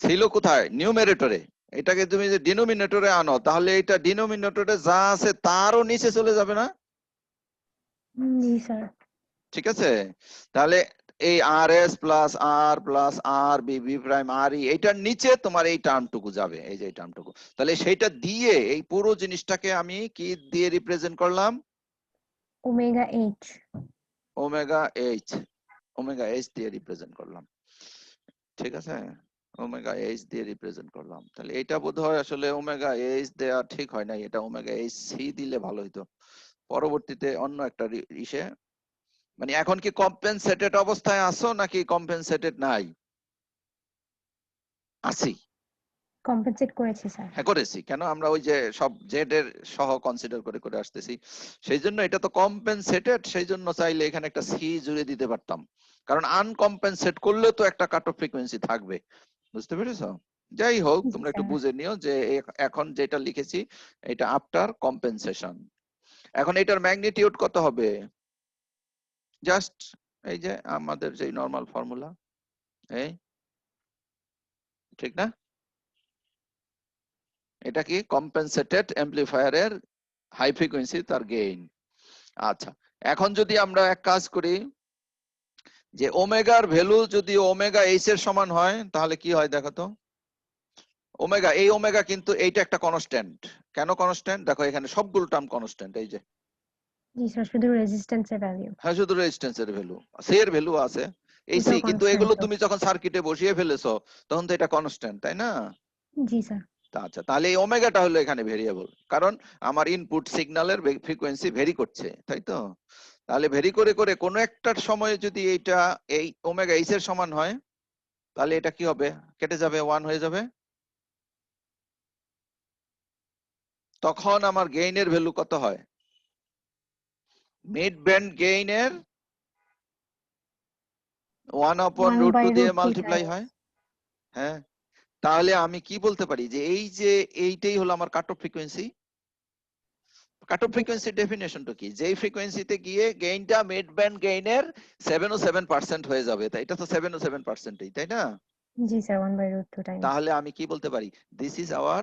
ছিল কোথায়? নিউমারেটরে। এটাকে তুমি যে ডিনোমিনেটরে আনো তাহলে এটা ডিনোমিনেটরে যা আছে তারও নিচে চলে যাবে না? জি স্যার। ঠিক আছে, তাহলে এই R S plus R B B prime আর ই এইটার নিচে তোমার এই টার্মটুকু যাবে, এই যে এই টার্মটুকু। তাহলে সেইটা দিয়ে এই পুরো জিনিসটাকে আমি কি দিয়ে রিপ্রেজেন্ট করলাম? Omega H. Omega H, omega H দিয়ে রিপ্রেজেন্ট করলাম। ঠিক আছে, ওমেগা এইচ দিয়ে রিপ্রেজেন্ট করলাম। তাহলে এটা বোধহয় আসলে ওমেগা এইচ দেয়া ঠিক হয় নাই, এটা ওমেগা এইচ সি দিলে ভালো হতো। পরবর্তীতে অন্য একটা ইসে, মানে এখন কি কম্পেনসেটেড অবস্থায় আছো নাকি কম্পেনসেটেড নাই? আছি। কম্পেনসেট করেছি স্যার। হ্যাঁ করেছি, কেন আমরা ওই যে সব জেড এর সহ কনসিডার করে করে আসতেছি, সেই জন্য এটা তো কম্পেনসেটেড, সেই জন্য চাইলে এখানে একটা সি জুড়ে দিতে পারতাম, কারণ আনকম্পেনসেট করলে তো একটা কাট অফ ফ্রিকোয়েন্সি থাকবে। বুঝতে পেরেছো? যাই হোক, জি তোমরা একটু স্যার। বুঝে নিও যে এখন যেটা লিখেছি এটা আফটার কম্পেনসেশন। এখন এটার ম্যাগনিটিউড কত হবে? জাস্ট এই যে আমাদের যে নরমাল ফর্মুলা, এই ঠিক না? এটা কি কম্পেনসেটেড অ্যাম্পলিফায়ারের হাই ফ্রিকোয়েন্সি তার গেইন। আচ্ছা, এখন যদি আমরা এক কাজ করি যে ওমেগার ভ্যালু যদি ওমেগা এইচ এর সমান হয় তাহলে কি হয় দেখো তো। ওমেগা, এই ওমেগা কিন্তু এইটা একটা কনস্ট্যান্ট। কেন কনস্ট্যান্ট? দেখো এখানে সবগুলো টার্ম কনস্ট্যান্ট, এই যে। জি স্যার, শুধু রেজিস্ট্যান্সের ভ্যালু। হ্যাঁ, শুধু রেজিস্ট্যান্সের ভ্যালু, সি এর ভ্যালু আছে এই সি, ওটাও কিন্তু কনস্ট্যান্ট এগুলো তো। তুমি যখন সার্কিটে বসিয়ে ফেলেছো তখন তো এটা কনস্ট্যান্ট, তাই না? জি স্যার। আচ্ছা, তাহলে এই ওমেগাটা হলো এখানে ভেরিয়েবল, কারণ আমার ইনপুট সিগন্যালের ফ্রিকোয়েন্সি ভেরি করছে, তাই তো? তাহলে ভেরি করে করে কোনো একটা সময়ে যদি এইটা এই ওমেগা এইচ এর সমান হয় তাহলে এটা কি হবে? কেটে যাবে, 1 হয়ে যাবে। তখন আমার গেইনের ভ্যালু কত হয়? মিড ব্যান্ড গেইনের 1/√2 দিয়ে মাল্টিপ্লাই হয়। হ্যাঁ, তাহলে আমি কি বলতে পারি যে এই যে এইটাই হলো আমার cut off frequency. Cut off frequency ডেফিনেশনটা কি? যেই ফ্রিকোয়েন্সিতে গিয়ে গেইনটা মিড ব্যান্ড গেইনের 707% হয়ে যাবে, তাই এটা তো 707%ই, তাই না? জি স্যার, 1/√2 টাইমস তাহলে আমি কি বলতে পারি? This is our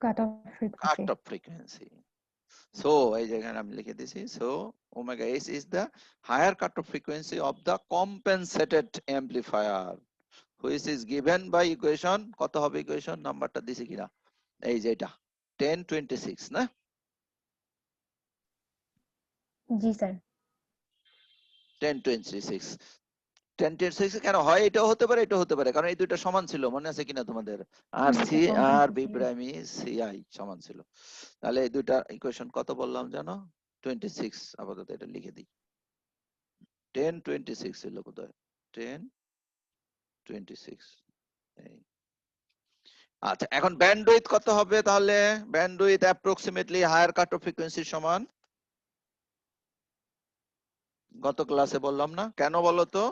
cut off cut frequency. Off frequency. So এই যে এখানে আমি লিখে দিয়েছি, so omega H is the higher cut off frequency of the compensated amplifier which is given by equation. কত হবে ইকুয়েশন? নাম্বারটা দিছি কিনা? এই যে এটা 1026 না? জি স্যার। 1026। 1026 কেন হয়? এটাও হতে পারে, এটাও হতে পারে, কারণ এই দুইটা সমান ছিল, মনে আছে কিনা তোমাদের? R G C sir, R B compensation. Prime C I সমান ছিল। তাহলে এই দুইটা ইকুয়েশন কত বললাম জানো? 26। আপাতত এটা লিখে দিই, 1026 ছিল বোধহয়, 1026। এই আচ্ছা, এখন ব্যান্ডউইথ কত হবে তাহলে? Bandwidth approximately higher cut off ফ্রিকোয়েন্সির সমান। গত ক্লাসে বললাম না? কেন বলো তো?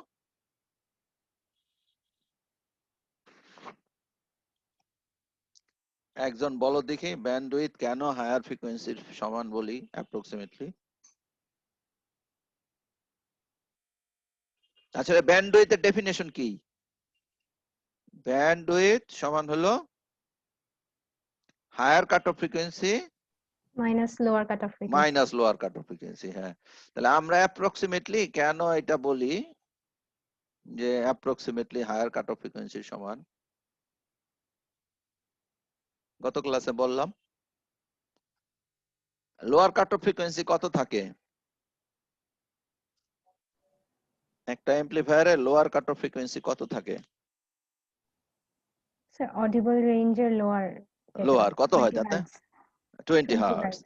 একজন বলো দেখি, ব্যান্ডউইথ কেন হায়ার ফ্রিকোয়েন্সির সমান বলি অ্যাপ্রক্সিমেটলি? আচ্ছা, ব্যান্ডউইথের ডেফিনেশন কি? ব্যান্ডউইথ সমান হলো higher cut off frequency minus lower cut off frequency. Minus lower cut off frequency. হ্যাঁ, তাহলে আমরা অ্যাপ্রক্সিমেটলি কেন এটা বলি যে অ্যাপ্রক্সিমেটলি হায়ার কাট অফ ফ্রিকোয়েন্সির সমান? গত ক্লাসে বললাম লোয়ার কাট অফ ফ্রিকোয়েন্সি কত থাকে? একটা অ্যাম্পলিফায়ারের লোয়ার কাট অফ ফ্রিকোয়েন্সি কত থাকে? স্যার, অডিবল রেঞ্জের লোয়ার যেটা লোয়ার কত হয় 20 তাতে? হার্টজ। 20 20 হার্টজ। হার্টজ।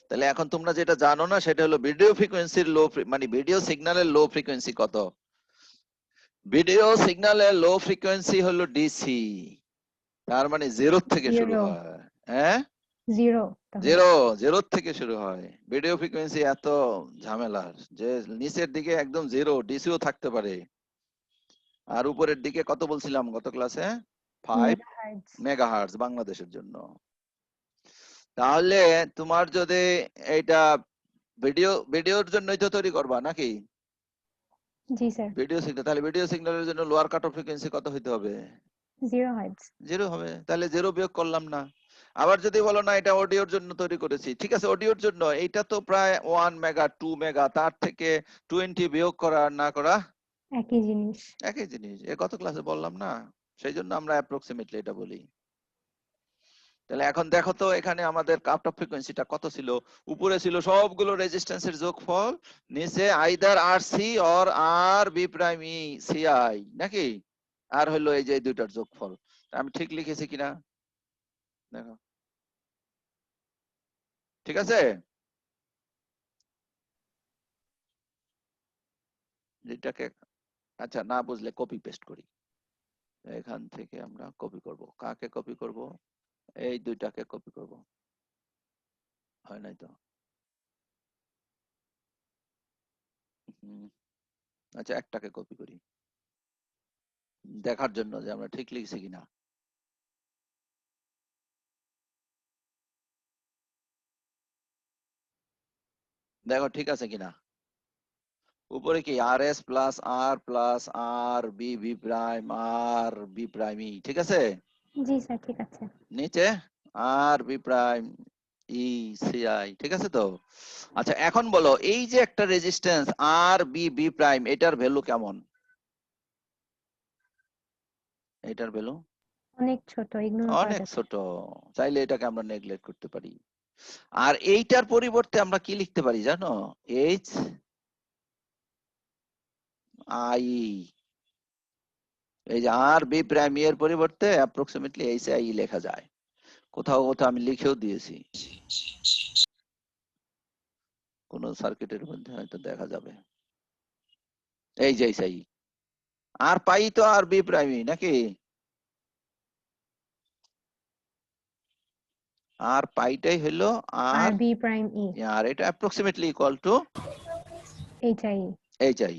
তাহলে এখন তোমরা যেটা জানো না সেটা হলো ভিডিও ফ্রিকোয়েন্সির লো, মানে ভিডিও সিগন্যালের লো ফ্রিকোয়েন্সি কত? ভিডিও সিগন্যালের লো ফ্রিকোয়েন্সি হলো ডিসি, তার মানে 0 থেকে শুরু 0। হয়। হ্যাঁ, 0 তাহলে। 0 থেকে শুরু হয়। ভিডিও ফ্রিকোয়েন্সি এত ঝামেলার যে নিচের দিকে একদম 0 ডিসিও থাকতে পারে, আর উপরের দিকে কত বলছিলাম গত ক্লাসে? 5 মেগাহার্টজ। মেগাহার্টজ বাংলাদেশের জন্য। তাহলে তোমার যদি এইটা ভিডিওর জন্যই তো তৈরি করবা নাকি? জি স্যার। ভিডিও সিগন্যাল, তাহলে ভিডিও সিগন্যালের জন্য লোয়ার কাট অফ ফ্রিকোয়েন্সি কত হইতে হবে? 0 হয়। 0 হবে, তাহলে 0 বিয়োগ করলাম না। আবার যদি বলো না এটা অডিওর জন্য তৈরি করেছি, ঠিক আছে, অডিওর জন্য এইটা তো প্রায় 1 মেগা 2 মেগা, তার থেকে 20 বিয়োগ করা আর না করা একই জিনিস। একই জিনিস, এ কত ক্লাসে বললাম না, সেই জন্য আমরা অ্যাপ্রক্সিমেটলি এটা বলি। তাহলে এখন দেখো তো এখানে আমাদের কাট অফ ফ্রিকোয়েন্সিটা কত ছিল, উপরে ছিল সবগুলো রেজিস্ট্যান্সের যোগফল, নিচে either R C or R B prime E C I নাকি, আর হলো এই যে এই দুইটার যোগফল। আমি ঠিক লিখেছি কিনা দেখো, ঠিক আছে? যেটাকে আচ্ছা না বুঝলে কপি পেস্ট করি, এখান থেকে আমরা কপি করব, কাকে কপি করব, এই দুইটাকে কপি করব, হয় নাই তো? হুম, আচ্ছা একটাকে কপি করি দেখার জন্য যে আমরা ঠিক লিখছি কিনা। দেখো ঠিক আছে কিনা, উপরে কি R S plus R B B prime R B prime E, ঠিক আছে? জি স্যার, ঠিক আছে। নিচে R B prime E C I, ঠিক আছে তো? আচ্ছা এখন বলো এই যে একটা resistance R B B prime, এটার ভ্যালু কেমন? এটার ভ্যালু অনেক ছোট, ইগনোর করা অনেক যাবে। ছোট, চাইলে এটাকে আমরা নেগলেক্ট করতে পারি। আর এইটার পরিবর্তে আমরা কি লিখতে পারি জানো, এইচ আই, এই যে আর বি প্রাইম এর পরিবর্তে অ্যাপ্রক্সিমেটলি এইচ আই লেখা যায়, কোথাও কোথাও আমি লিখেও দিয়েছি, কোন সার্কিটের মধ্যে হয়তো দেখা যাবে, এই যে এইচ আই, আর পাই তো আর বি প্রাইমই নাকি, আর পাইটাই হলো আর আর, বি প্রাইম ই আর এটা approximately equal two H I. H I.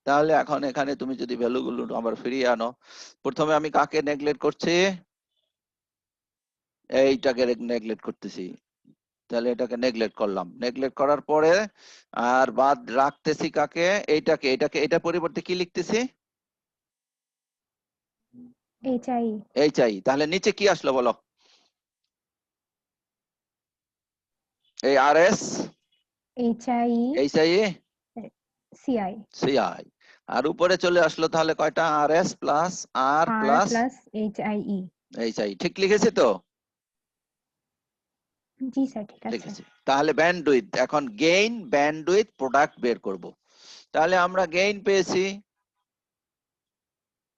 তাহলে এখন এখানে তুমি যদি ভ্যালুগুলো আবার ফিরিয়ে আনো, প্রথমে আমি কাকে নেগলেক্ট করছি, এইটাকে নেগলেক্ট করতেছি, তাহলে এটাকে নেগলেক্ট করলাম, নেগলেক্ট করার পরে আর বাদ রাখতেছি কাকে, এইটাকে, এটাকে এটা পরিবর্তে কি লিখতেছি, এইচ আই। H I. তাহলে নিচে কি আসলো বলো, এই R S H I H I C I. C I, আর উপরে চলে আসলো তাহলে কয়টা, R S plus R R plus plus H I E. H I, ঠিক লিখেছি তো? জি স্যার, ঠিক আছে। লিখেছি। তাহলে ব্যান্ডউইথ, এখন গেইন ব্যান্ডউইথ প্রোডাক্ট বের করব। তাহলে আমরা গেইন পেয়েছি,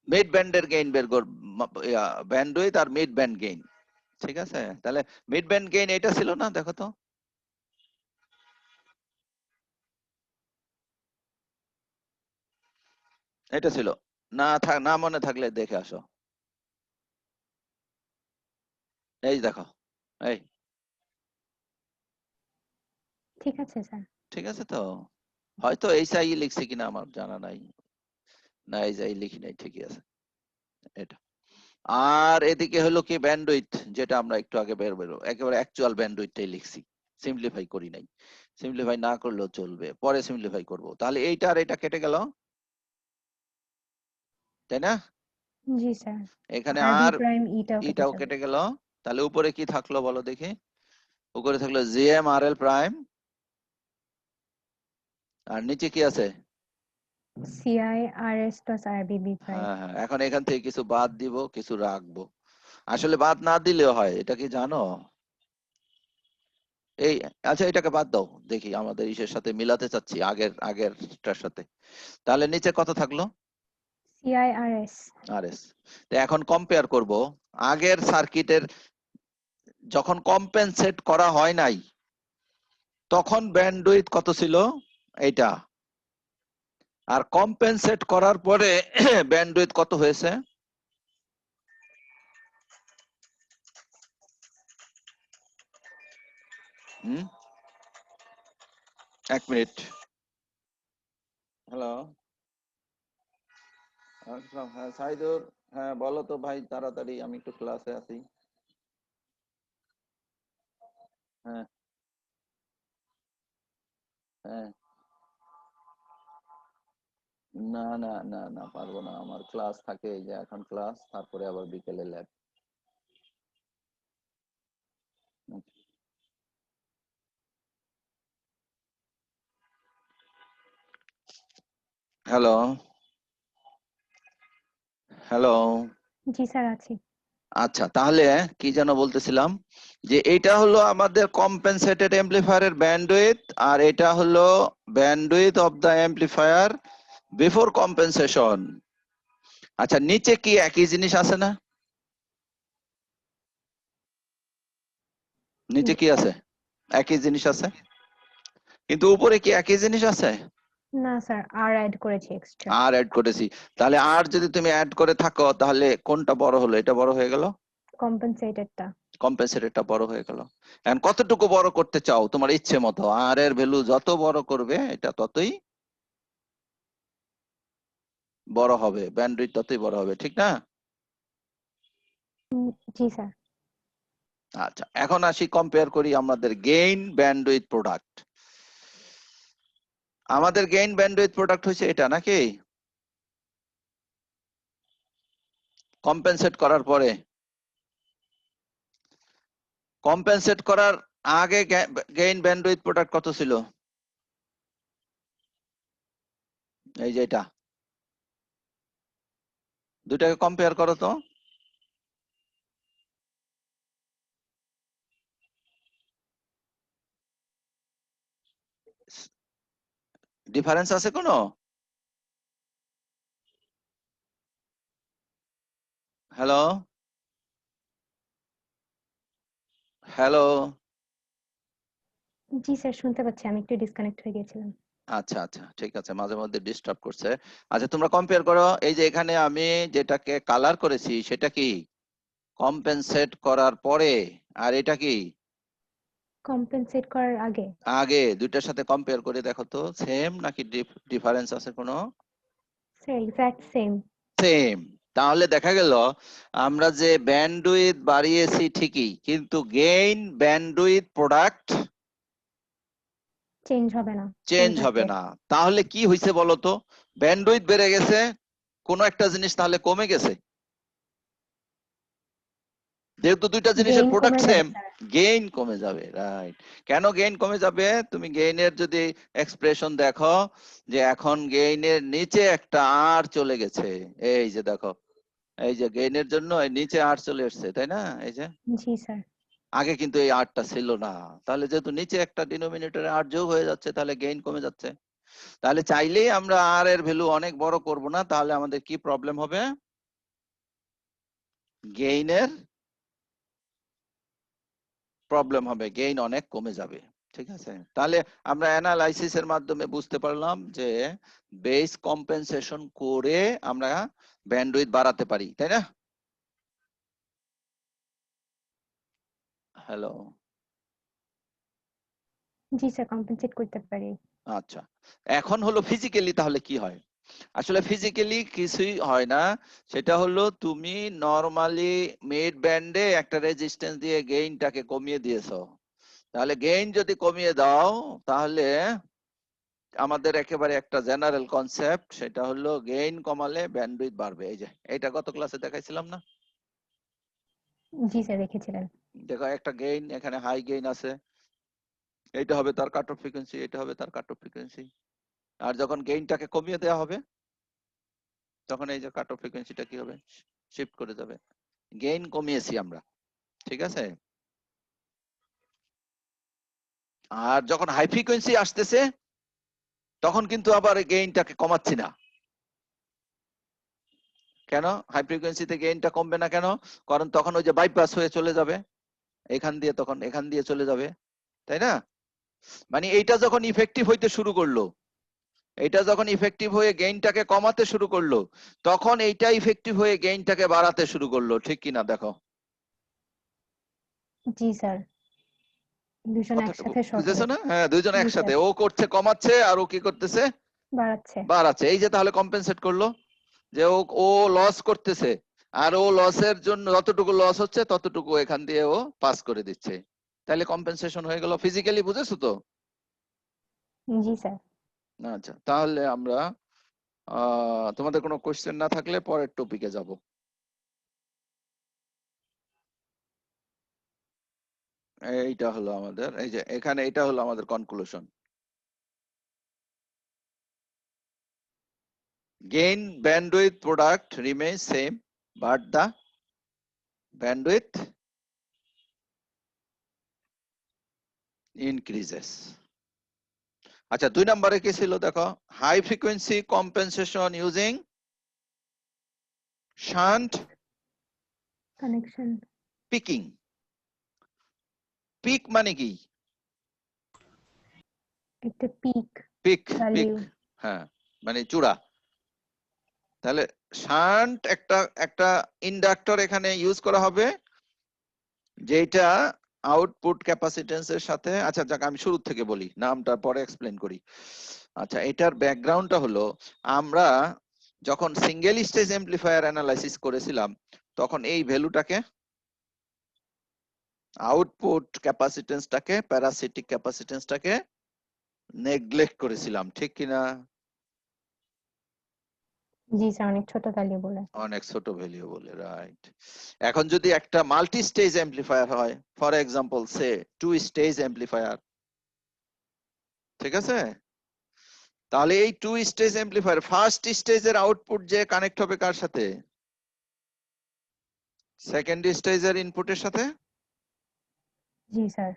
মিড ব্যান্ডের গেইন বের করব, ব্যান্ডউইথ আর মিড ব্যান্ড গেইন, ঠিক আছে? তাহলে মিড ব্যান্ড গেইন এটা ছিল না, দেখো তো, এটা ছিল না, না মনে থাকলে দেখে আসো, এই দেখো, এই ঠিক আছে স্যার। ঠিক আছে তো? হয়তো এইচ আই লিখছি কিনা আমার জানা নাই, না এইচ আই লিখি নাই, ঠিকই আছে এটা। আর এদিকে হলো কি ব্যান্ডউইথ, যেটা আমরা একটু আগে বের বেরো একেবারে অ্যাকচুয়াল ব্যান্ডউইথটাই লিখছি, সিম্পলিফাই করি নাই, সিম্পলিফাই না করলেও চলবে, পরে সিম্পলিফাই করব। তাহলে এইটা আর এটা কেটে গেল, তাই না? জি স্যার। এখানে আর বি আর প্রাইম ইটাও কেটে ইটাও যাবে। কেটে গেল, তাহলে উপরে কি থাকলো বলো দেখি, উপরে থাকলো জি এম আর এল প্রাইম, আর নিচে কি আছে, C I R S plus R B B prime. হ্যাঁ হ্যাঁ, এখন এখান থেকে কিছু বাদ দিব কিছু রাখবো, আসলে বাদ না দিলেও হয়, এটা কি জানো, এই আচ্ছা এটাকে বাদ দাও, দেখি আমাদের ইসের সাথে মিলাতে চাচ্ছি, আগেরটার সাথে। তাহলে নিচে কত থাকলো, C I R S. R S. তো এখন কম্পেয়ার করব, আগের সার্কিটের যখন কম্পেনসেট করা হয় নাই তখন ব্যান্ডউইথ কত ছিল, এইটা, আর কম্পেনসেট করার পরে ব্যান্ডউইথ কত হয়েছে, হুম, 1 মিনিট, হ্যালো, হ্যাঁ সাইদুর, হ্যাঁ বলো তো ভাই তাড়াতাড়ি, আমি একটু ক্লাসে আছি। হ্যাঁ হ্যাঁ না না না না পারবো না, আমার ক্লাস থাকে, এই যে এখন ক্লাস, তারপরে আবার বিকেলে ল্যাব। Hello hello. জি স্যার আছি। আচ্ছা, তাহলে কি যেন বলতেছিলাম, যে এটা হলো আমাদের কম্পেনসেটেড এমপ্লিফায়ারের ব্যান্ডউইথ, আর এটা হলো bandwidth of the amplifier before compensation. আচ্ছা, নিচে কি একই জিনিস আছে না? নিচে জি কি স্যার। আছে? একই জিনিস আছে, কিন্তু উপরে কি একই জিনিস আছে? না স্যার, আর অ্যাড করেছি এক্সট্রা। আর অ্যাড করেছি। তাহলে আর যদি তুমি অ্যাড করে থাকো, তাহলে কোনটা বড় হলো? এটা বড় হয়ে গেল, কম্পেনসেটেডটা। কম্পেনসেটেডটা বড় হয়ে গেল। এখন কতটুকু বড় করতে চাও তোমার ইচ্ছে মতো, আর এর ভ্যালু যত বড় করবে এটা ততই বড় হবে, ব্যান্ডউইথ ততই বড় হবে, ঠিক না? জি স্যার। আচ্ছা, এখন আসি কম্পেয়ার করি আমাদের গেইন ব্যান্ডউইথ প্রোডাক্ট। আমাদের গেইন ব্যান্ডউইথ প্রোডাক্ট হচ্ছে এটা নাকি? কম্পেনসেট করার পরে, কম্পেনসেট করার আগে গেইন ব্যান্ডউইথ প্রোডাক্ট কত ছিল? এই যে এটা, দুটাকে কম্পেয়ার করো তো। ডিফারেন্স আছে কোনো? Hello hello. জি স্যার, শুনতে পাচ্ছি, আমি একটু ডিসকানেক্ট হয়ে গিয়েছিলাম। আচ্ছা আচ্ছা, ঠিক আছে, মাঝে মধ্যে ডিস্টার্ব করছে। আচ্ছা, তোমরা কম্পেয়ার করো। এই যে এখানে আমি যেটাকে কালার করেছি সেটা কি কম্পেনসেট করার পরে, আর এটা কি কম্পেনসেট করার আগে। আগে। দুইটার সাথে কম্পেয়ার করে দেখো তো সেম নাকি ডিফারেন্স আছে কোনো? Sir exact same. সেম। তাহলে দেখা গেল আমরা যে ব্যান্ডউইথ বাড়িয়েছি ঠিকই, কিন্তু গেইন ব্যান্ডউইথ প্রোডাক্ট চেঞ্জ হবে না, সেম চেঞ্জ হবে থাকবে। না। তাহলে কি হয়েছে বলতো? ব্যান্ডউইথ বেড়ে গেছে, কোন একটা জিনিস তাহলে কমে গেছে। যেহেতু দুইটা জিনিসের গেইন প্রোডাক্ট কমে যাবে সেম, স্যার। গেইন কমে যাবে, রাইট। কেন গেইন কমে যাবে? তুমি গেইনের যদি এক্সপ্রেশন দেখো, যে এখন গেইনের নিচে একটা আর চলে গেছে, এই যে দেখো, এই যে গেইনের জন্য এই নিচে আর চলে এসেছে, তাই না? এই যে জি স্যার। আগে কিন্তু এই আরটা ছিল না। তাহলে যেহেতু নিচে একটা ডিনোমিনেটরে আর যোগ হয়ে যাচ্ছে, তাহলে গেইন কমে যাচ্ছে। তাহলে চাইলেই আমরা আর এর ভ্যালু অনেক বড় করব না, তাহলে আমাদের কি প্রবলেম হবে? গেইনের প্রবলেম হবে, গেইন অনেক কমে যাবে। ঠিক আছে, তাহলে আমরা অ্যানালাইসিস এর মাধ্যমে বুঝতে পারলাম যে বেস কম্পেনসেশন করে আমরা ব্যান্ডউইথ বাড়াতে পারি, তাই না? হ্যালো। জি স্যার, কম্পেনসেট করতে পারি। আচ্ছা, এখন হলো ফিজিক্যালি তাহলে কি হয়? আসলে ফিজিক্যালি কিছুই হয় না। সেটা হলো তুমি নরমালি মিড ব্যান্ডে একটা রেজিস্ট্যান্স দিয়ে গেইনটাকে কমিয়ে দিয়েছো। তাহলে গেইন যদি কমিয়ে দাও, তাহলে আমাদের একেবারে একটা জেনারেল কনসেপ্ট, সেটা হলো গেইন কমালে ব্যান্ডউইথ বাড়বে। এই যে এটা গত ক্লাসে দেখাইছিলাম না? জি স্যার, দেখেছিলেন। দেখো, একটা গেইন এখানে হাই গেইন আছে, এটা হবে তার কাট অফ ফ্রিকোয়েন্সি, এটা হবে তার কাট অফ ফ্রিকোয়েন্সি। আর যখন গেইনটাকে কমিয়ে দেওয়া হবে, তখন এই যে কাট অফ ফ্রিকোয়েন্সিটা কি হবে? শিফট করে যাবে। গেইন কমিয়েছি আমরা, ঠিক আছে। আর যখন হাই ফ্রিকোয়েন্সি আসতেছে, তখন কিন্তু আবার গেইনটাকে কমাচ্ছি না। কেন হাই ফ্রিকোয়েন্সিতে গেইনটা কমবে না কেন? কারণ তখন ওই যে বাইপাস হয়ে চলে যাবে এখান দিয়ে, তখন এখান দিয়ে চলে যাবে, তাই না? মানে এইটা যখন ইফেক্টিভ হইতে শুরু করলো, এটা যখন ইফেক্টিভ হয়ে গেইনটাকে কমাতে শুরু করলো, তখন এইটা ইফেক্টিভ হয়ে গেইনটাকে বাড়াতে শুরু করলো, ঠিক কিনা দেখো। জি স্যার, দুজন কথাটা একসাথে শর্ট বুঝেছো হয়ে। না? হ্যাঁ, দুইজন জি একসাথে, স্যার। ও করছে কমাচ্ছে আর ও কি করতেছে? বাড়াচ্ছে। বাড়াচ্ছে। এই যে তাহলে কম্পেনসেট করলো, যে ও ও লস করতেছে, আর ও লসের জন্য যতটুকু লস হচ্ছে ততটুকু এখান দিয়ে ও পাস করে দিচ্ছে। তাহলে কম্পেনসেশন হয়ে গেল। ফিজিক্যালি বুঝেছো তো? জি স্যার। আচ্ছা, তাহলে আমরা তোমাদের কোনো কোশ্চেন না থাকলে পরের টপিকে যাব। এইটা হলো আমাদের, এই যে এখানে এটা হলো আমাদের conclusion. Gain bandwidth product remains same, but the bandwidth increases. আচ্ছা, 2 নম্বরে কি ছিল দেখো, high frequency compensation using shunt connection. Peaking. Peak মানে কি? একটা পিক পিক, পিক, ভ্যালু। হ্যাঁ, মানে চূড়া। তাহলে শান্ট একটা ইন্ডাক্টর এখানে ইউজ করা হবে, যেটা আউটপুট ক্যাপাসিটেন্সের সাথে, আচ্ছা যাক আমি শুরু থেকে বলি, নামটা পরে এক্সপ্লেন করি। আচ্ছা, এটার ব্যাকগ্রাউন্ডটা হলো, আমরা যখন সিঙ্গেল স্টেজ এমপ্লিফায়ার অ্যানালাইসিস করেছিলাম, তখন এই ভ্যালুটাকে, আউটপুট ক্যাপাসিটেন্সটাকে, প্যারাসিটিক ক্যাপাসিটেন্সটাকে নেগলেক্ট করেছিলাম, ঠিক কিনা? জি স্যার, অনেক ছোট ভ্যালু বলে। অনেক ছোট ভ্যালু বলে, রাইট। এখন যদি একটা মাল্টি স্টেজ এমপ্লিফায়ার হয়, for example say 2 stage amplifier, ঠিক আছে, তাহলে এই 2 স্টেজ এমপ্লিফায়ার ফার্স্ট স্টেজের আউটপুট যে কানেক্ট হবে কার সাথে? সেকেন্ড স্টেজের ইনপুটের সাথে। জি স্যার।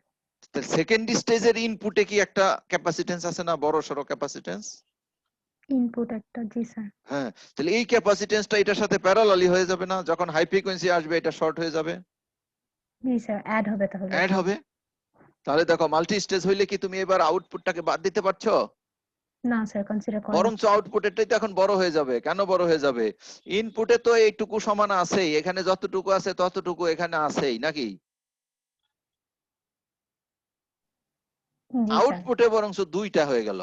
সেকেন্ড স্টেজের ইনপুটে কি একটা ক্যাপাসিটেন্স আছে না, বড় সড়ো ক্যাপাসিটেন্স? ইনপুট একটা, জি স্যার। হ্যাঁ, তাহলে এই ক্যাপাসিটেন্সটা এটার সাথে প্যারালালি হয়ে যাবে না? যখন হাই ফ্রিকোয়েন্সি আসবে এটা শর্ট হয়ে যাবে, জি স্যার, অ্যাড হবে তাহলে। অ্যাড হবে। তাহলে দেখো, মাল্টি স্টেজ হইলে কি তুমি এবার আউটপুটটাকে বাদ দিতে পারছো? না স্যার, কনসিডার করে না। বরঞ্চ আউটপুটেরটাই তো এখন বড় হয়ে যাবে। কেন বড় হয়ে যাবে? ইনপুটে তো এইটুকু সমান আছেই, এখানে যতটুকু আছে ততটুকু এখানে আছেই নাকি? জি স্যার। আউটপুটে বরঞ্চ দুইটা হয়ে গেল,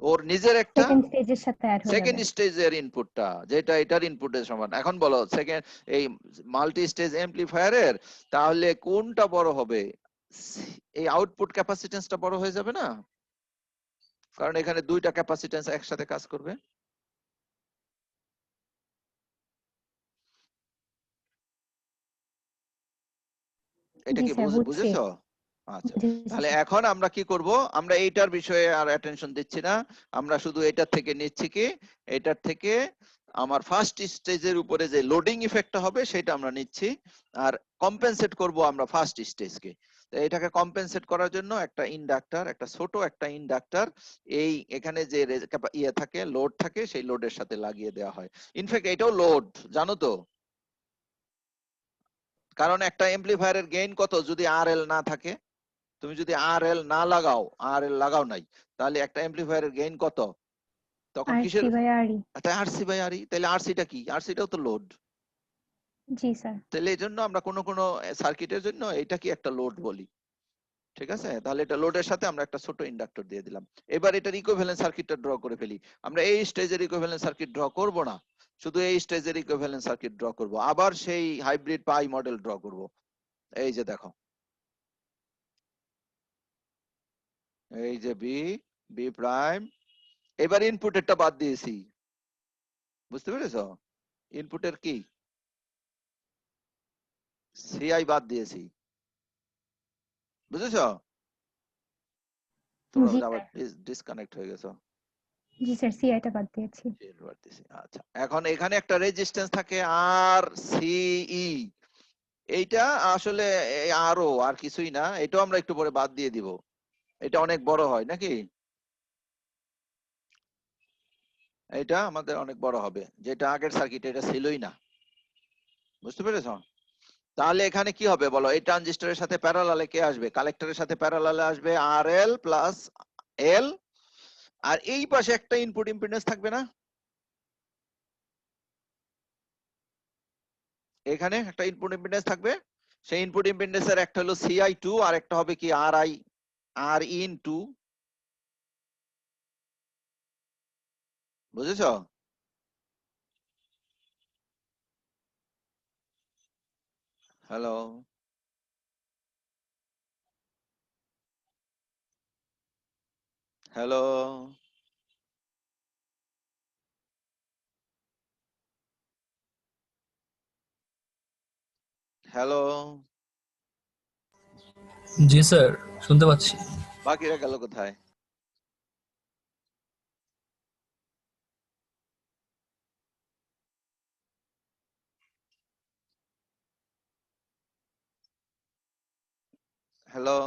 ওর নিজের একটা, সেকেন্ড স্টেজের সাথে অ্যাড হয়ে সেকেন্ড যাবে। স্টেজের ইনপুটটা যেটা এটার ইনপুটের সমান। এখন বলো, সেকেন্ড এই মাল্টি স্টেজ এমপ্লিফায়ারের তাহলে কোনটা বড় হবে? এই আউটপুট ক্যাপাসিটেন্সটা বড় হয়ে যাবে না, কারণ এখানে দুইটা ক্যাপাসিটেন্স একসাথে কাজ করবে। এটা জি কি স্যার, বুঝছি। বুঝেছো? আচ্ছা, বুঝেছি তাহলে স্যার। এখন আমরা কি করব, আমরা এইটার বিষয়ে আর অ্যাটেনশন দিচ্ছি না, আমরা শুধু এটার থেকে নিচ্ছি কি, এটার থেকে আমার ফার্স্ট স্টেজের উপরে যে লোডিং ইফেক্টটা হবে সেটা আমরা নিচ্ছি, আর কম্পেনসেট করব আমরা ফার্স্ট স্টেজকে। তো এটাকে কম্পেনসেট করার জন্য একটা ইন্ডাক্টর, একটা ছোট একটা ইন্ডাক্টর, এই এখানে যে ইয়ে থাকে, লোড থাকে, সেই লোডের সাথে লাগিয়ে দেওয়া হয়। ইনফ্যাক্ট এটাও লোড, জানো তো, কারণ একটা এমপ্লিফায়ারের গেইন কত যদি আরএল না থাকে? তুমি যদি আরএল না লাগাও, আরএল লাগাও নাই, তাহলে একটা এমপ্লিফায়ারের গেইন কত? তখন কিসের? RC by RE. RC by RE. তাহলে আরসিটা কি? আরসিটাও তো লোড। জি স্যার। তাহলে এই জন্য আমরা কোন কোন সার্কিটের জন্য এটা কি একটা লোড বলি, ঠিক আছে? তাহলে এটা লোডের সাথে আমরা একটা ছোট ইন্ডাক্টর দিয়ে দিলাম। এবার এটার ইকুইভ্যালেন্ট সার্কিটটা ড্র করে ফেলি। আমরা এই স্টেজের ইকুইভ্যালেন্ট সার্কিট ড্র করব না, শুধু এই স্টেজের ইকুইভ্যালেন্ট সার্কিট ড্র করব, আবার সেই হাইব্রিড পাই মডেল ড্র করব। এই যে দেখো, এই যে বি, বি প্রাইম, এবার ইনপুটেরটা বাদ দিয়েছি, বুঝতে পেরেছো? ইনপুটের কি সিআই বাদ দিয়েছি, বুঝেছো? তোমরা জি আবার স্যার। ডিসকানেক্ট হয়ে গেছো। জি স্যার, সিআইটা বাদ দিয়েছি। বাদ দিয়েছি, আচ্ছা। এখন এখানে একটা রেজিস্ট্যান্স থাকে আর সিই, এইটা আসলে আরো আর কিছুই না, এটাও আমরা একটু পরে বাদ দিয়ে দিব, এটা অনেক বড় হয় নাকি? এটা আমাদের অনেক বড় হবে, যেটা আগের সার্কিট এটা ছিলই না, বুঝতে পেরেছো? তাহলে এখানে কি হবে বলো, এই ট্রানজিস্টরের সাথে প্যারালালে কে আসবে? কালেক্টরের সাথে প্যারালালে আসবে আরএল প্লাস এল, আর এই পাশে একটা ইনপুট ইম্পিডেন্স থাকবে না? এখানে একটা ইনপুট ইম্পিডেন্স থাকবে, সেই ইনপুট ইম্পিডেন্সের একটা হলো সিআই2 আর একটা হবে কি আরআই, আর ইন 2, বুঝেছো? Hello, hello. হ্যালো, জি স্যার, শুনতে পাচ্ছি। বাকিরা গেল কোথায়? হ্যালো,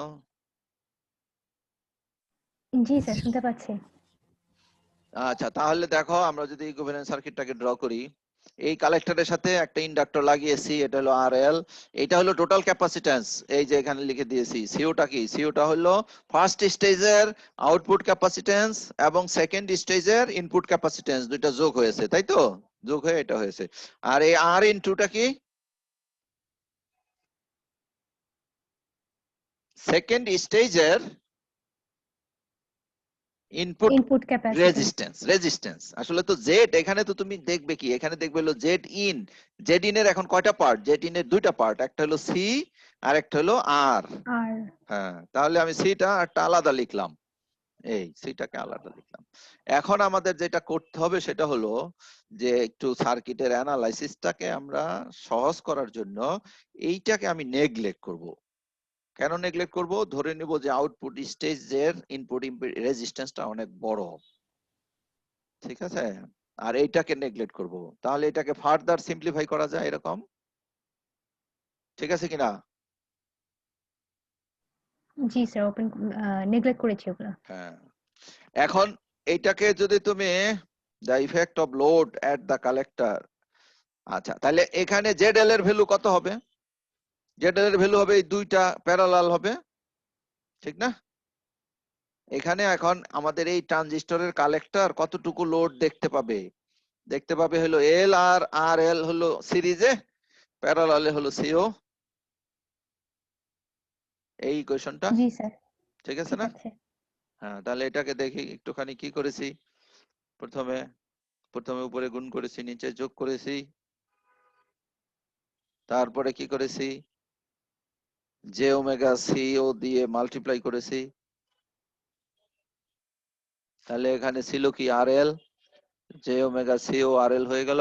জি স্যার, শুনতে পাচ্ছি। আচ্ছা তাহলে দেখো আমরা যদি ইকুইভ্যালেন্ট সার্কিটটাকে ড্র করি, এই কালেক্টরের সাথে একটা ইন্ডাক্টর লাগিয়েছি, এটা হলো আরএল, এটা হলো টোটাল ক্যাপাসিট্যান্স। এই যে এখানে লিখে দিয়েছি সিওটা কি, সিওটা হলো ফার্স্ট স্টেজের আউটপুট ক্যাপাসিট্যান্স এবং সেকেন্ড স্টেজের ইনপুট ক্যাপাসিট্যান্স, দুইটা যোগ হয়েছে, তাই তো? যোগ হয়ে এটা হয়েছে। আর এই আর ইনটুটা কি, সেকেন্ড স্টেজের ইনপুট ইনপুট ক্যাপাসিট্যান্স। রেজিস্ট্যান্স। আসলে তো জেড, এখানে তো তুমি দেখবে কি, এখানে দেখবে হলো জেড ইন। জেড ইন এর এখন কয়টা পার্ট? জেড ইন এর দুইটা পার্ট, একটা হলো সি আর একটা হলো আর। আর হ্যাঁ, তাহলে আমি সিটা একটা আলাদা লিখলাম, এই সিটাকে আলাদা লিখলাম। এখন আমাদের যেটা করতে হবে সেটা হলো যে একটু সার্কিটের অ্যানালাইসিসটাকে আমরা সহজ করার জন্য এইটাকে আমি নেগলেক্ট করব। কেন নেগলেক্ট করব? ধরে নিব যে আউটপুট স্টেজের ইনপুট রেজিস্ট্যান্সটা অনেক বড়, ঠিক আছে? আর এইটাকে নেগলেক্ট করব, তাহলে এটাকে ফার্দার সিম্পলিফাই করা যায় এরকম, ঠিক আছে কিনা? জি স্যার, ওপেন নেগলেক্ট করেছি ওগুলো। হ্যাঁ, এখন এইটাকে যদি তুমি the effect of load at the collector, আচ্ছা তাহলে এখানে জেড এর ভ্যালু কত হবে? জেড এর ভ্যালু হবে এই দুইটা প্যারালাল হবে, ঠিক না? এখানে এখন আমাদের এই ট্রানজিস্টরের কালেক্টর কতটুকু লোড দেখতে পাবে? দেখতে পাবে হলো এল, আর আর এল হলো সিরিজে, প্যারালালে হলো সিও, এই ইকুয়েশনটা, জি স্যার, ঠিক আছে ঠিক না? আছে। হ্যাঁ, তাহলে এটাকে দেখি একটুখানি কি করেছি। প্রথমে প্রথমে উপরে গুণ করেছি, নিচে যোগ করেছি, তারপরে কি করেছি, জে ওমেগা সিও দিয়ে মাল্টিপ্লাই করেছি। তাহলে এখানে ছিল কি আর এল, জে ওমেগা সিও আর এল হয়ে গেল।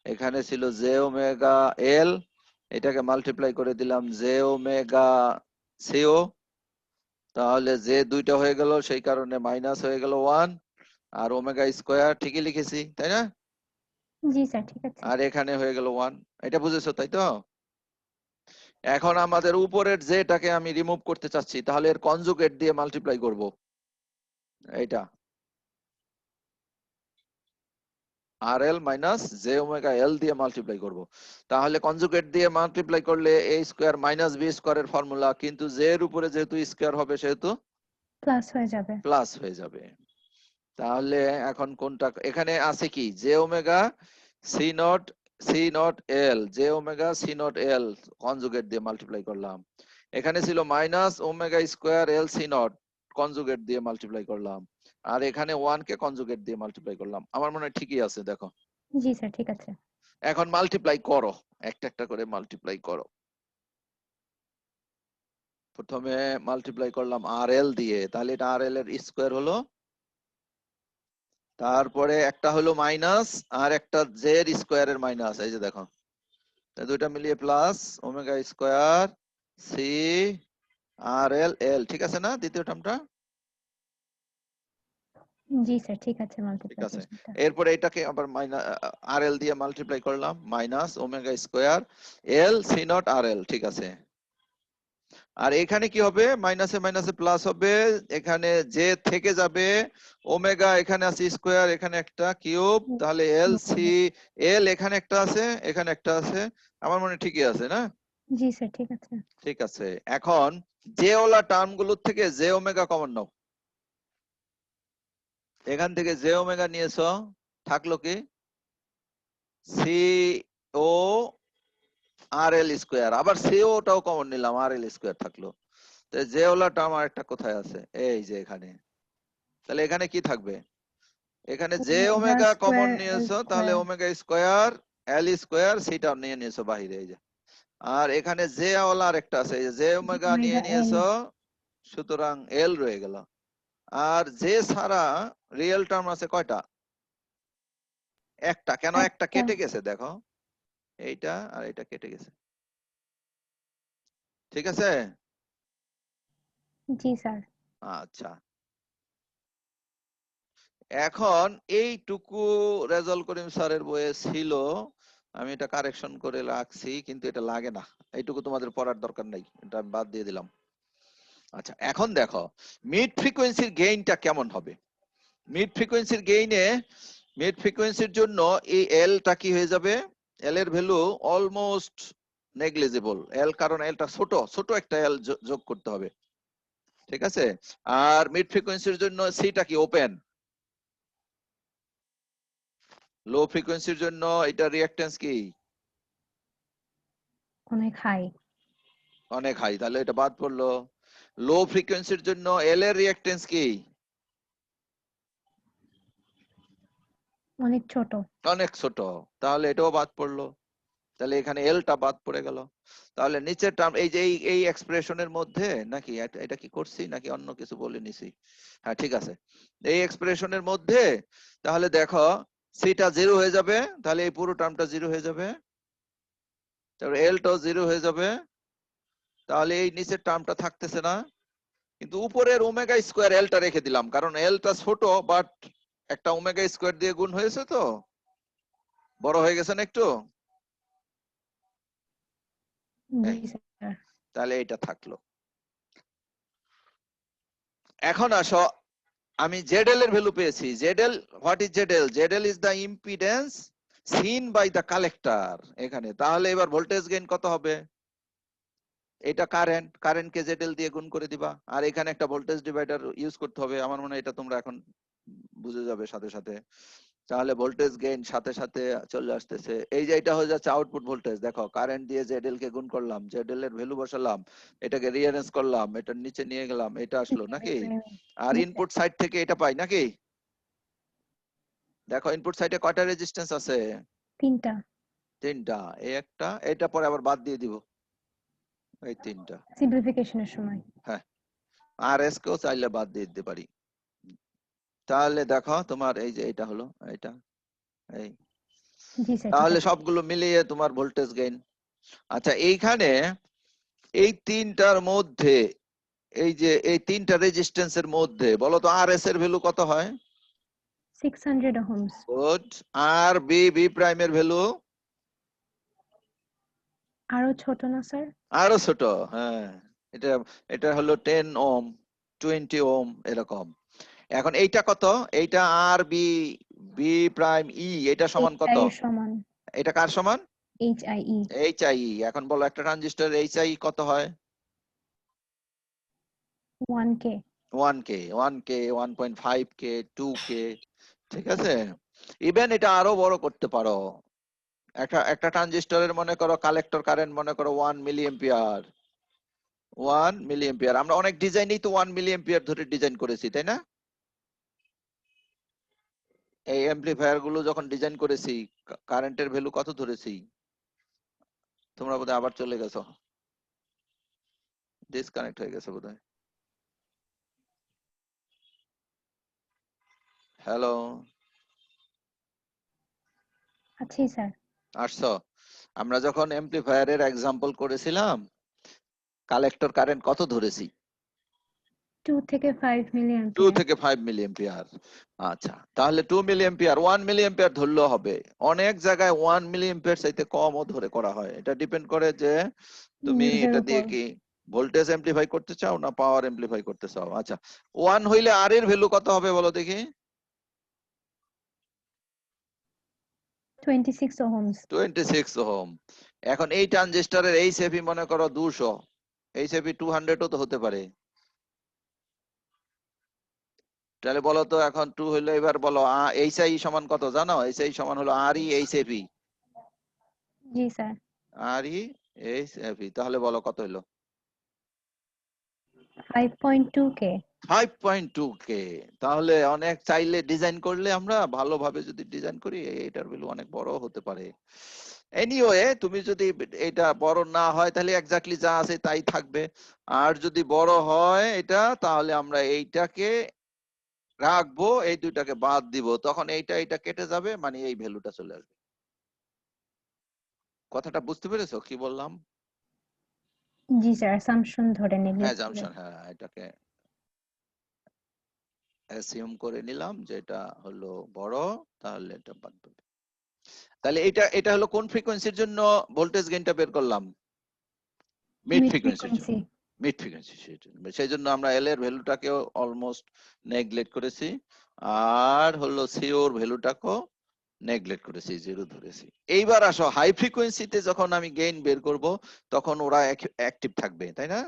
এখানে ছিল জে ওমেগা এল, এটাকে মাল্টিপ্লাই করে দিলাম জে ওমেগা সিও, তাহলে জে দুইটা হয়ে গেল, সেই কারণে মাইনাস হয়ে গেল 1, আর ওমেগা স্কয়ার ঠিকই লিখেছি, তাই না? জি স্যার, ঠিক আছে। আর এখানে হয়ে গেল 1, এটা বুঝেছো তাই তো? এখন আমাদের উপরের জেটাকে আমি রিমুভ করতে চাচ্ছি, তাহলে এর কনজুগেট দিয়ে মাল্টিপ্লাই করব, এইটা আর এল মাইনাস জে ওমেগা এল দিয়ে মাল্টিপ্লাই করব। তাহলে কনজুগেট দিয়ে মাল্টিপ্লাই করলে এ স্কয়ার মাইনাস বি স্কয়ারের ফর্মুলা, কিন্তু জে এর উপরে যেহেতু স্কয়ার হবে সেহেতু প্লাস হয়ে যাবে। প্লাস হয়ে যাবে। তাহলে এখন কোনটা এখানে আছে কি, j omega C naught, C naught L, j omega C naught L conjugate দিয়ে মাল্টিপ্লাই করলাম। এখানে ছিল minus omega square L C naught, conjugate দিয়ে মাল্টিপ্লাই করলাম। আর এখানে 1 কে কনজুগেট দিয়ে মাল্টিপ্লাই করলাম। আমার মনে হয় ঠিকই আছে, দেখো। জি স্যার, ঠিক আছে। এখন মাল্টিপ্লাই করো, একটা একটা করে মাল্টিপ্লাই করো। প্রথমে মাল্টিপ্লাই করলাম আর এল দিয়ে, তাহলে এটা আর এল এর স্কয়ার হলো, তারপরে একটা হলো মাইনাস, আর একটা জে এর স্কয়ারের মাইনাস, এই যে দেখো, দুইটা মিলিয়ে প্লাস ওমেগা স্কয়ার সি আর এল এল, ঠিক আছে না দ্বিতীয় টার্মটা? জি স্যার, ঠিক আছে ঠিক আছে। মাল্টিপ্লিকেশনটা। এরপরে এটাকে আবার মাইনাস আর এল দিয়ে মাল্টিপ্লাই করলাম, minus omega square L C naught R L, ঠিক আছে। আর এখানে কি হবে, মাইনাসে মাইনাসে প্লাস হবে, এখানে জে থেকে যাবে, ওমেগা এখানে আছে স্কয়ার, এখানে একটা কিউব, তাহলে এল সি এল এখানে একটা আছে, এখানে একটা আছে, আমার মনে হয় ঠিকই আছে না? জি স্যার, ঠিক আছে। ঠিক আছে। এখন জে ওলা টার্ম গুলোর থেকে জে ওমেগা কমন নাও, এখান থেকে জে ওমেগা নিয়েছো, থাকলো কি সি ও আর এল স্কয়ার, আবার সি ওটাও কমন নিলাম, আর এল স্কয়ার থাকলো। তো জে ওলা টার্ম আর একটা কোথায় আছে, এই যে এখানে। তাহলে এখানে কি থাকবে, এখানে J omega omega common square L নিয়েছো, তাহলে square. Omega square L square সিটা নিয়ে নিয়েছো বাহিরে, এই যে। আর এখানে জে ওলা আর একটা আছে, জে ওমেগা নিয়ে ওমেগা এল। নিয়েছো, সুতরাং এল রয়ে গেল। আর জে ছাড়া রিয়েল টার্ম আছে কয়টা? একটা। কেন একটা একটা। কেটে গেছে দেখো, এইটা আর এটা কেটে গেছে, ঠিক আছে? জি স্যার। আচ্ছা, এখন এইটুকু রেজাল করিম স্যারের বইয়ে ছিল, আমি এটা কারেকশন করে রাখছি, কিন্তু এটা লাগে না, এইটুকু তোমাদের পড়ার দরকার নাই, এটা আমি বাদ দিয়ে দিলাম। আচ্ছা, এখন দেখো মিড ফ্রিকোয়েন্সির গেইনটা কেমন হবে। মিড ফ্রিকোয়েন্সির গেইনে, মিড ফ্রিকোয়েন্সির জন্য এই এলটা কি হয়ে যাবে, এল এর ভ্যালু অলমোস্ট নেগলিজিবল, এল কারণ এলটা ছোট, ছোট একটা এল যোগ করতে হবে, ঠিক আছে? আর মিড ফ্রিকোয়েন্সির জন্য সিটা কি ওপেন, লো ফ্রিকোয়েন্সির জন্য এটা রিঅ্যাকট্যান্স কি অনেক হাই। অনেক হাই, তাহলে এটা বাদ পড়লো। লো ফ্রিকোয়েন্সির জন্য এল এর রিঅ্যাকট্যান্স কি অনেক ছোট। অনেক ছোট, তাহলে এটাও বাদ পড়লো, তাহলে এখানে এলটা বাদ পড়ে গেল। তাহলে নিচের টার্ম এই যে এই এক্সপ্রেশনের মধ্যে নাকি এটা কি করছি নাকি অন্য কিছু বলে নিছি, হ্যাঁ ঠিক আছে, এই এক্সপ্রেশনের মধ্যে তাহলে দেখো সিটা 0 হয়ে যাবে, তাহলে এই পুরো টার্মটা 0 হয়ে যাবে, তারপর এলটাও 0 হয়ে যাবে, তাহলে এই নিচের টার্মটা থাকতেছে না, কিন্তু উপরের ওমেগা স্কয়ার এলটা রেখে দিলাম, কারণ এলটা ছোট বাট একটা ওমেগা স্কয়ার দিয়ে গুণ হয়েছে, তো বড় হয়ে গেছে না একটু, জি এই, স্যার। তাহলে এটা থাকলো। এখন আসো, আমি জেডএল এর ভ্যালু পেয়েছি। ZL, what is ZL? ZL is the impedance seen by the collector এখানে, তাহলে এবার ভোল্টেজ গেইন কত হবে? এটা কারেন্ট, কারেন্টকে জেডএল দিয়ে গুণ করে দিবা, আর এখানে একটা ভোল্টেজ ডিভাইডার ইউজ করতে হবে, আমার মনে হয় এটা তোমরা এখন বুঝে যাবে সাথে সাথে। তাহলে ভোল্টেজ গেইন সাথে সাথে চলে আসতেছে, এই যে এটা হয়ে যাচ্ছে আউটপুট ভোল্টেজ, দেখো কারেন্ট দিয়ে জেডএল কে গুণ করলাম, জেডএল এর ভ্যালু বসালাম, এটাকে রিঅ্যারেঞ্জ করলাম, এটার নিচে নিয়ে গেলাম, এটা আসলো নাকি, আর জি স্যার। ইনপুট সাইড থেকে এটা পাই নাকি। দেখো ইনপুট সাইডে কয়টা রেজিস্ট্যান্স আছে? তিনটা। তিনটা, এই একটা, এটা পরে আবার বাদ দিয়ে দিব, এই তিনটা, সিম্পলিফিকেশনের সময়। হ্যাঁ, আর এস কেও চাইলে বাদ দিয়ে দিতে পারি। তাহলে দেখো তোমার এই যে এটা হলো এটা, এই, জি স্যার, ঠিক তাহলে আছে। সবগুলো মিলিয়ে তোমার ভোল্টেজ গেইন। আচ্ছা, এইখানে এই তিনটার মধ্যে, এই যে এই তিনটা রেজিস্ট্যান্সের মধ্যে বলো তো আর এস এর ভ্যালু কত হয়? 600 ohms। গুড। আর বি প্রাইমের ভ্যালু আরো ছোট না স্যার? আরো ছোট, হ্যাঁ, এটা এটা হলো 10 ওম, 20 ওম এরকম। এখন এইটা কত? এইটা আর বি প্রাইম ই, এটা সমান কত? HI এর সমান। এটা কার সমান? HIE। H I. এখন বলো একটা ট্রানজিস্টর এইচ আই কত হয়? 1K। 1K, 1K, 1.5K, 2K, ঠিক আছে? ইভেন এটা আরো বড় করতে পারো, একটা ট্রানজিস্টরের মনে করো কালেক্টর কারেন্ট মনে করো 1 মিলি এম্পিয়ার, 1 মিলি এম্পিয়ার, আমরা অনেক ডিজাইনেই তো 1 মিলি এম্পিয়ার ধরে ডিজাইন করেছি, তাই না? এই অ্যাম্পলিফায়ার গুলো যখন ডিজাইন করেছি কারেন্টের ভ্যালু কত ধরেছি? তোমরা বোধহয় আবার চলে গেছো, ডিসকানেক্ট হয়ে গেছে বোধহয়। হ্যালো, আচ্ছা স্যার। আসছো? আমরা যখন অ্যাম্পলিফায়ারের এক্সাম্পল করেছিলাম কালেক্টর কারেন্ট কত ধরেছি? 2 থেকে 5 মিলি 2 অ্যাম্পিয়ার। থেকে 5 মিলি এম্পিয়ার। আচ্ছা, তাহলে 2 মিলি এম্পিয়ার, 1 মিলি এম্পিয়ার ধরলেও হবে, অনেক জায়গায় 1 মিলি এম্পিয়ার চাইতে কমও ধরে করা হয়, এটা ডিপেন্ড করে যে তুমি ইউজের এটা দিয়ে উপর। কি ভোল্টেজ এমপ্লিফাই করতে চাও না পাওয়ার এমপ্লিফাই করতে চাও। আচ্ছা, 1 হইলে আর এর ভ্যালু কত হবে বলো দেখি? 26 ohms। 26 ওহম। এখন এই ট্রানজিস্টরের এইচএফই মনে করো 200, এইচএফই 200 ও তো হতে পারে, তাহলে বলো তো এখন 2 হইলো, এবার বলো এইচআই সমান কত জানো? এইচআই সমান হলো আর ই এইচএফই, জি স্যার। আর ই এইচএফই, তাহলে বলো কত হইলো? 5.2K। 5.2K। তাহলে অনেক চাইলে ডিজাইন করলে আমরা ভালোভাবে যদি ডিজাইন করি এটার ভ্যালু অনেক বড় হতে পারে। এনিওয়ে, তুমি যদি এটা বড় না হয় তাহলে এক্স্যাক্টলি যা আছে তাই থাকবে, আর যদি বড় হয় এটা তাহলে আমরা এইটাকে রাখবো, এই দুইটাকে বাদ দিব, তখন এইটা কেটে যাবে, মানে এই ভ্যালুটা চলে আসবে। কথাটা বুঝতে পেরেছো কি বললাম? জি স্যার, অ্যাসাম্পশন ধরে নিলে অ্যাজাম্পশন, হ্যাঁ, এটাকে অ্যাসিউম করে নিলাম যে এটা হলো বড়, তাহলে এটা বাদ দেবে। তাহলে এটা হলো কোন ফ্রিকোয়েন্সির জন্য ভোল্টেজ গেইনটা বের করলাম? মিড মিড ফ্রিকোয়েন্সির জন্য। ফ্রিকোয়েন্সি। মিড ফ্রিকোয়েন্সি, সেই জন্য আমরা এল এর ভ্যালুটাকেও অলমোস্ট নেগলেক্ট করেছি, আর হলো সি ওর ভ্যালুটাকেও নেগলেক্ট করেছি, 0 ধরেছি। এইবার আসো হাই ফ্রিকোয়েন্সিতে যখন আমি গেইন বের করব তখন ওরা অ্যাক্টিভ থাকবে, তাই না?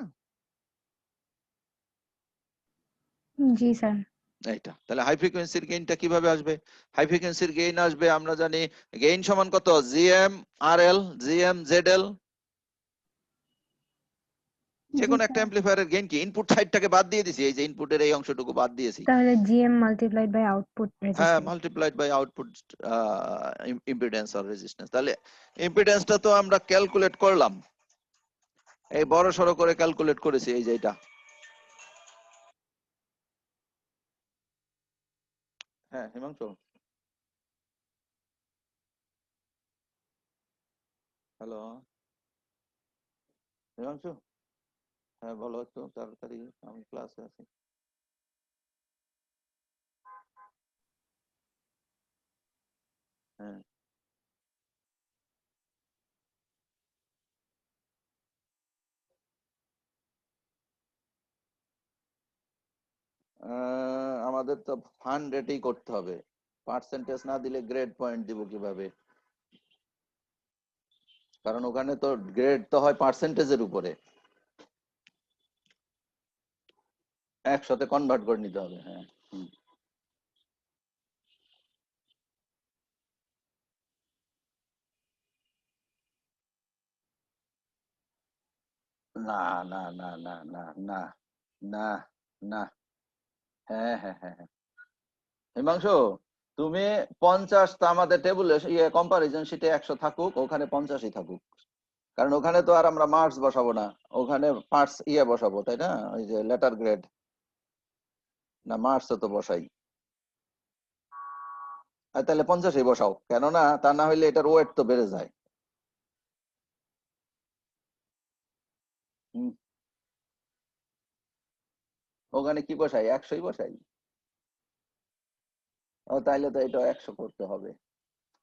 জি স্যার। এইটা তাহলে হাই ফ্রিকোয়েন্সির গেইনটা কিভাবে আসবে? হাই ফ্রিকোয়েন্সির গেইন আসবে, আমরা জানি গেইন সমান কত, জিএম আর এল, জিএম জেড এল। যে জি কোনো একটা স্যার। অ্যাম্পলিফায়ারের গেইন কি, ইনপুট সাইডটাকে বাদ দিয়ে দিছি, এই যে ইনপুটের এই অংশটুকু বাদ দিয়েছি, তাহলে জিএম মাল্টিপ্লাইড বাই আউটপুট হ্যাঁ, resistance. Multiplied by output impedance or resistance. তাহলে ইম্পিডেন্সটা তো আমরা ক্যালকুলেট করলাম, এই বড় সড়ো করে ক্যালকুলেট করেছি, এই যে এটা। হ্যাঁ হিমাংশু, হ্যালো হিমাংশু, হ্যাঁ বলো একটু তাড়াতাড়ি, আমি ক্লাসে আছি। হ্যাঁ, আমাদের তো ফান্ড রেটেই করতে হবে, পার্সেন্টেজ না দিলে গ্রেড পয়েন্ট দিব কিভাবে? কারণ ওখানে তো গ্রেড তো হয় পার্সেন্টেজের উপরে, 100-তে কনভার্ট করে নিতে হবে। হ্যাঁ, হুম। না না না না না না না না, হ্যাঁ হ্যাঁ হ্যাঁ হ্যাঁ, হিমাংশু, তুমি 50, তা আমাদের টেবিলে ইয়ে কম্পারিজন শিটে 100 থাকুক, ওখানে 50ই থাকুক, কারণ ওখানে তো আর আমরা মার্কস বসাবো না, ওখানে পার্টস ইয়ে বসাবো, তাই না? ওই যে লেটার গ্রেড, না মার্কস তো বসাই। আর তাহলে 50ই বসাও, কেননা তা না হইলে এটার ওয়েট তো বেড়ে যায়। হুম, ওখানে কি বসাই, 100ই বসাই। ও তাইলে তো এটা 100 করতে হবে।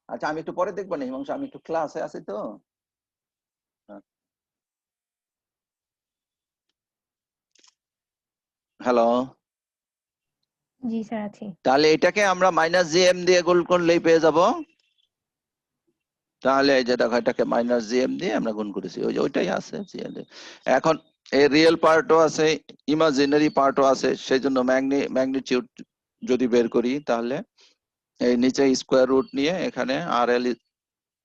আচ্ছা আমি একটু পরে দেখবো না হিমাংশু, আমি একটু ক্লাসে আছি তো। হ্যালো, জি স্যার, আছি। তাহলে এটাকে আমরা মাইনাস জিএম দিয়ে গুণ করলেই পেয়ে যাব। তাহলে এই যে দেখো, এটাকে মাইনাস জিএম দিয়ে আমরা গুণ করেছি, ওই যে ওইটাই আছে জিএম। এখন এই রিয়েল পার্টও আছে, ইমাজিনারি পার্টও আছে, সেই জন্য ম্যাগনিটিউড যদি বের করি তাহলে এই নিচে স্কোয়ার রুট নিয়ে এখানে আর এল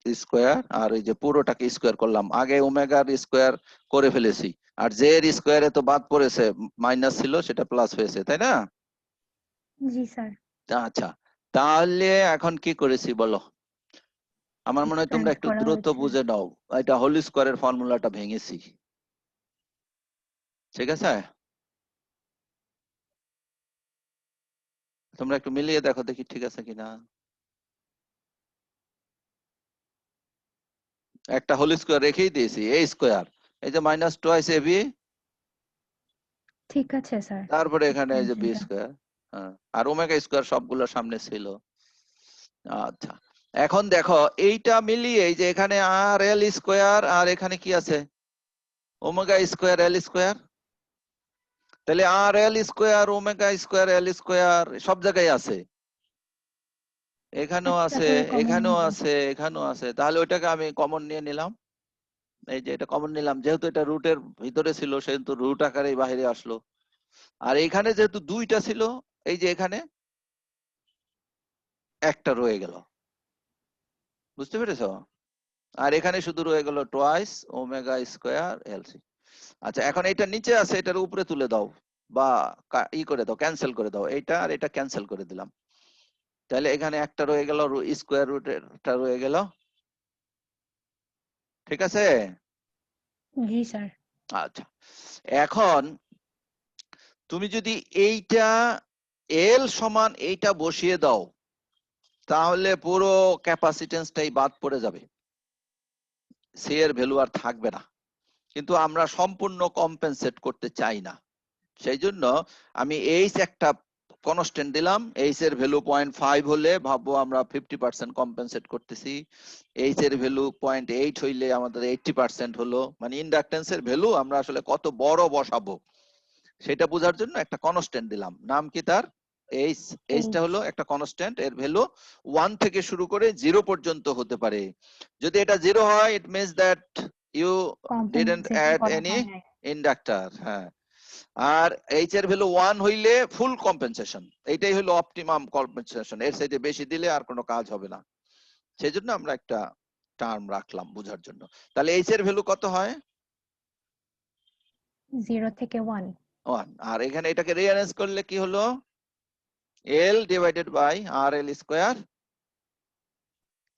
স্কোয়ার, আর এই যে পুরোটাকে স্কোয়ার করলাম, আগে ওমেগার স্কোয়ার করে ফেলেছি, আর জে এর স্কোয়ারে তো বাদ পড়েছে, মাইনাস ছিল সেটা প্লাস হয়েছে, তাই না? জি স্যার। আচ্ছা, তাহলে এখন কি করেছি বলো? আমার মনে হয় তোমরা এক্সপ্যান্ড একটু করা দ্রুত হয়েছে। বুঝে নাও, এটা হোল স্কোয়ারের ফর্মুলাটা ভেঙেছি, ঠিক আছে? তোমরা একটু মিলিয়ে দেখো দেখি ঠিক আছে কিনা। একটা হোল স্কোয়ার রেখেই দিয়েছি, এ স্কোয়ার, এই যে মাইনাস টোয়াইস এ বি, ঠিক আছে স্যার। তারপরে এখানে এই যে বি এক্সপেনশনটা। স্কোয়ার, হ্যাঁ, আর ওমেগা স্কোয়ার সবগুলো সামনে ছিল। আচ্ছা, এখন দেখো এইটা মিলিয়ে এই যে এখানে আর এল স্কোয়ার, আর এখানে কি আছে, ওমেগা স্কোয়ার এল স্কোয়ার, তাহলে আর এল স্কোয়ার ওমেগা স্কোয়ার এল স্কোয়ার সব জায়গায় আছে, এখানেও একটা আছে, করে কমন এখানেও নিব। আছে, এখানেও আছে, তাহলে ওইটাকে আমি কমন নিয়ে নিলাম। এই যে এটা কমন নিলাম, যেহেতু এটা রুটের ভিতরে ছিল সেহেতু রুট আকারেই বাইরে আসলো, আর এখানে যেহেতু দুইটা ছিল, এই যে এখানে একটা রয়ে গেল, বুঝতে পেরেছো? আর এখানে শুধু রয়ে গেল টোয়াইস ওমেগা স্কোয়ার এলসি। আচ্ছা, এখন এটা নিচে আছে, এটার উপরে তুলে দাও, বা ই করে দাও, ক্যান্সেল করে দাও, এইটা আর এটা ক্যান্সেল করে দিলাম, তাহলে এখানে একটা রয়ে গেল, স্কোয়ার রুটেরটা রয়ে গেল, ঠিক আছে? জি স্যার। আচ্ছা, এখন তুমি যদি এইটা এল সমান এইটা বসিয়ে দাও, তাহলে পুরো ক্যাপাসিটেন্সটাই বাদ পড়ে যাবে, সি এর ভ্যালু আর থাকবে না, কিন্তু আমরা সম্পূর্ণ কম্পেনসেট করতে চাই না। সেই জন্য আমি এইচ একটা কনস্ট্যান্ট দিলাম। এইচ এর ভ্যালু 0.5 হলে ভাববো আমরা 50% কম্পেনসেট করতেছি। এইচ এর ভ্যালু 0.8 হইলে আমাদের 80% হলো। মানে ইন্ডাকটেন্স এর ভ্যালু আমরা আসলে কত বড় বসাবো সেটা বোঝার জন্য একটা কনস্ট্যান্ট দিলাম। নাম কি তার? এইচ। এইচটা হলো একটা কনস্ট্যান্ট, এর ভ্যালু 1 থেকে শুরু করে 0 পর্যন্ত হতে পারে। যদি এটা 0 হয় it means that you didn't compensation add করা এনি হয় নাই। ইন্ডাক্টর। হ্যাঁ, আর এইচ এর ভ্যালু 1 হইলে ফুল কম্পেনসেশন। এইটাই হলো অপটিমাম কম্পেনসেশন, এর চাইতে বেশি দিলে আর কোনো কাজ হবে না। সেজন্য আমরা একটা টার্ম রাখলাম বোঝার জন্য। তাহলে এইচ এর ভ্যালু কত হয়? 0 থেকে 1। 1। আর এখানে এটাকে রিঅ্যারেঞ্জ করলে কি হলো? L divided by RL square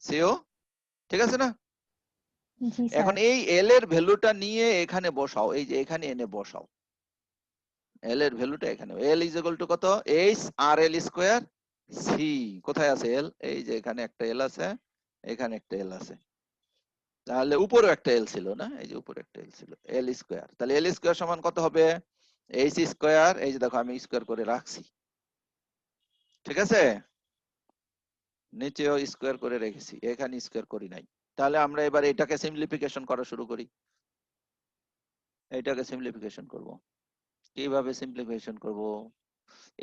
CO, ঠিক আছে না? জি স্যার। এখন এই L এর ভ্যালুটা নিয়ে এখানে বসাও, এই যে এখানে এনে বসাও। L এর ভ্যালুটা এখানে, L ইজ ইকুয়াল টু কত? H RL square C। কোথায় আছে L? এই যে এখানে একটা L আছে, এখানে একটা L আছে। তাহলে উপরেও একটা L ছিল না? এই যে উপরে একটা L ছিল, L স্কয়ার। তাহলে L স্কয়ার সমান কত হবে? H স্কয়ার, এই যে দেখো আমি স্কয়ার করে রাখছি, ঠিক আছে? নিচেও স্কয়ার করে রেখেছি, এখানে স্কয়ার করি নাই। তাহলে আমরা এবার এটাকে সিম্পলিফিকেশন করা শুরু করি। এটাকে সিম্পলিফিকেশন করব। কিভাবে সিম্পলিফিকেশন করব?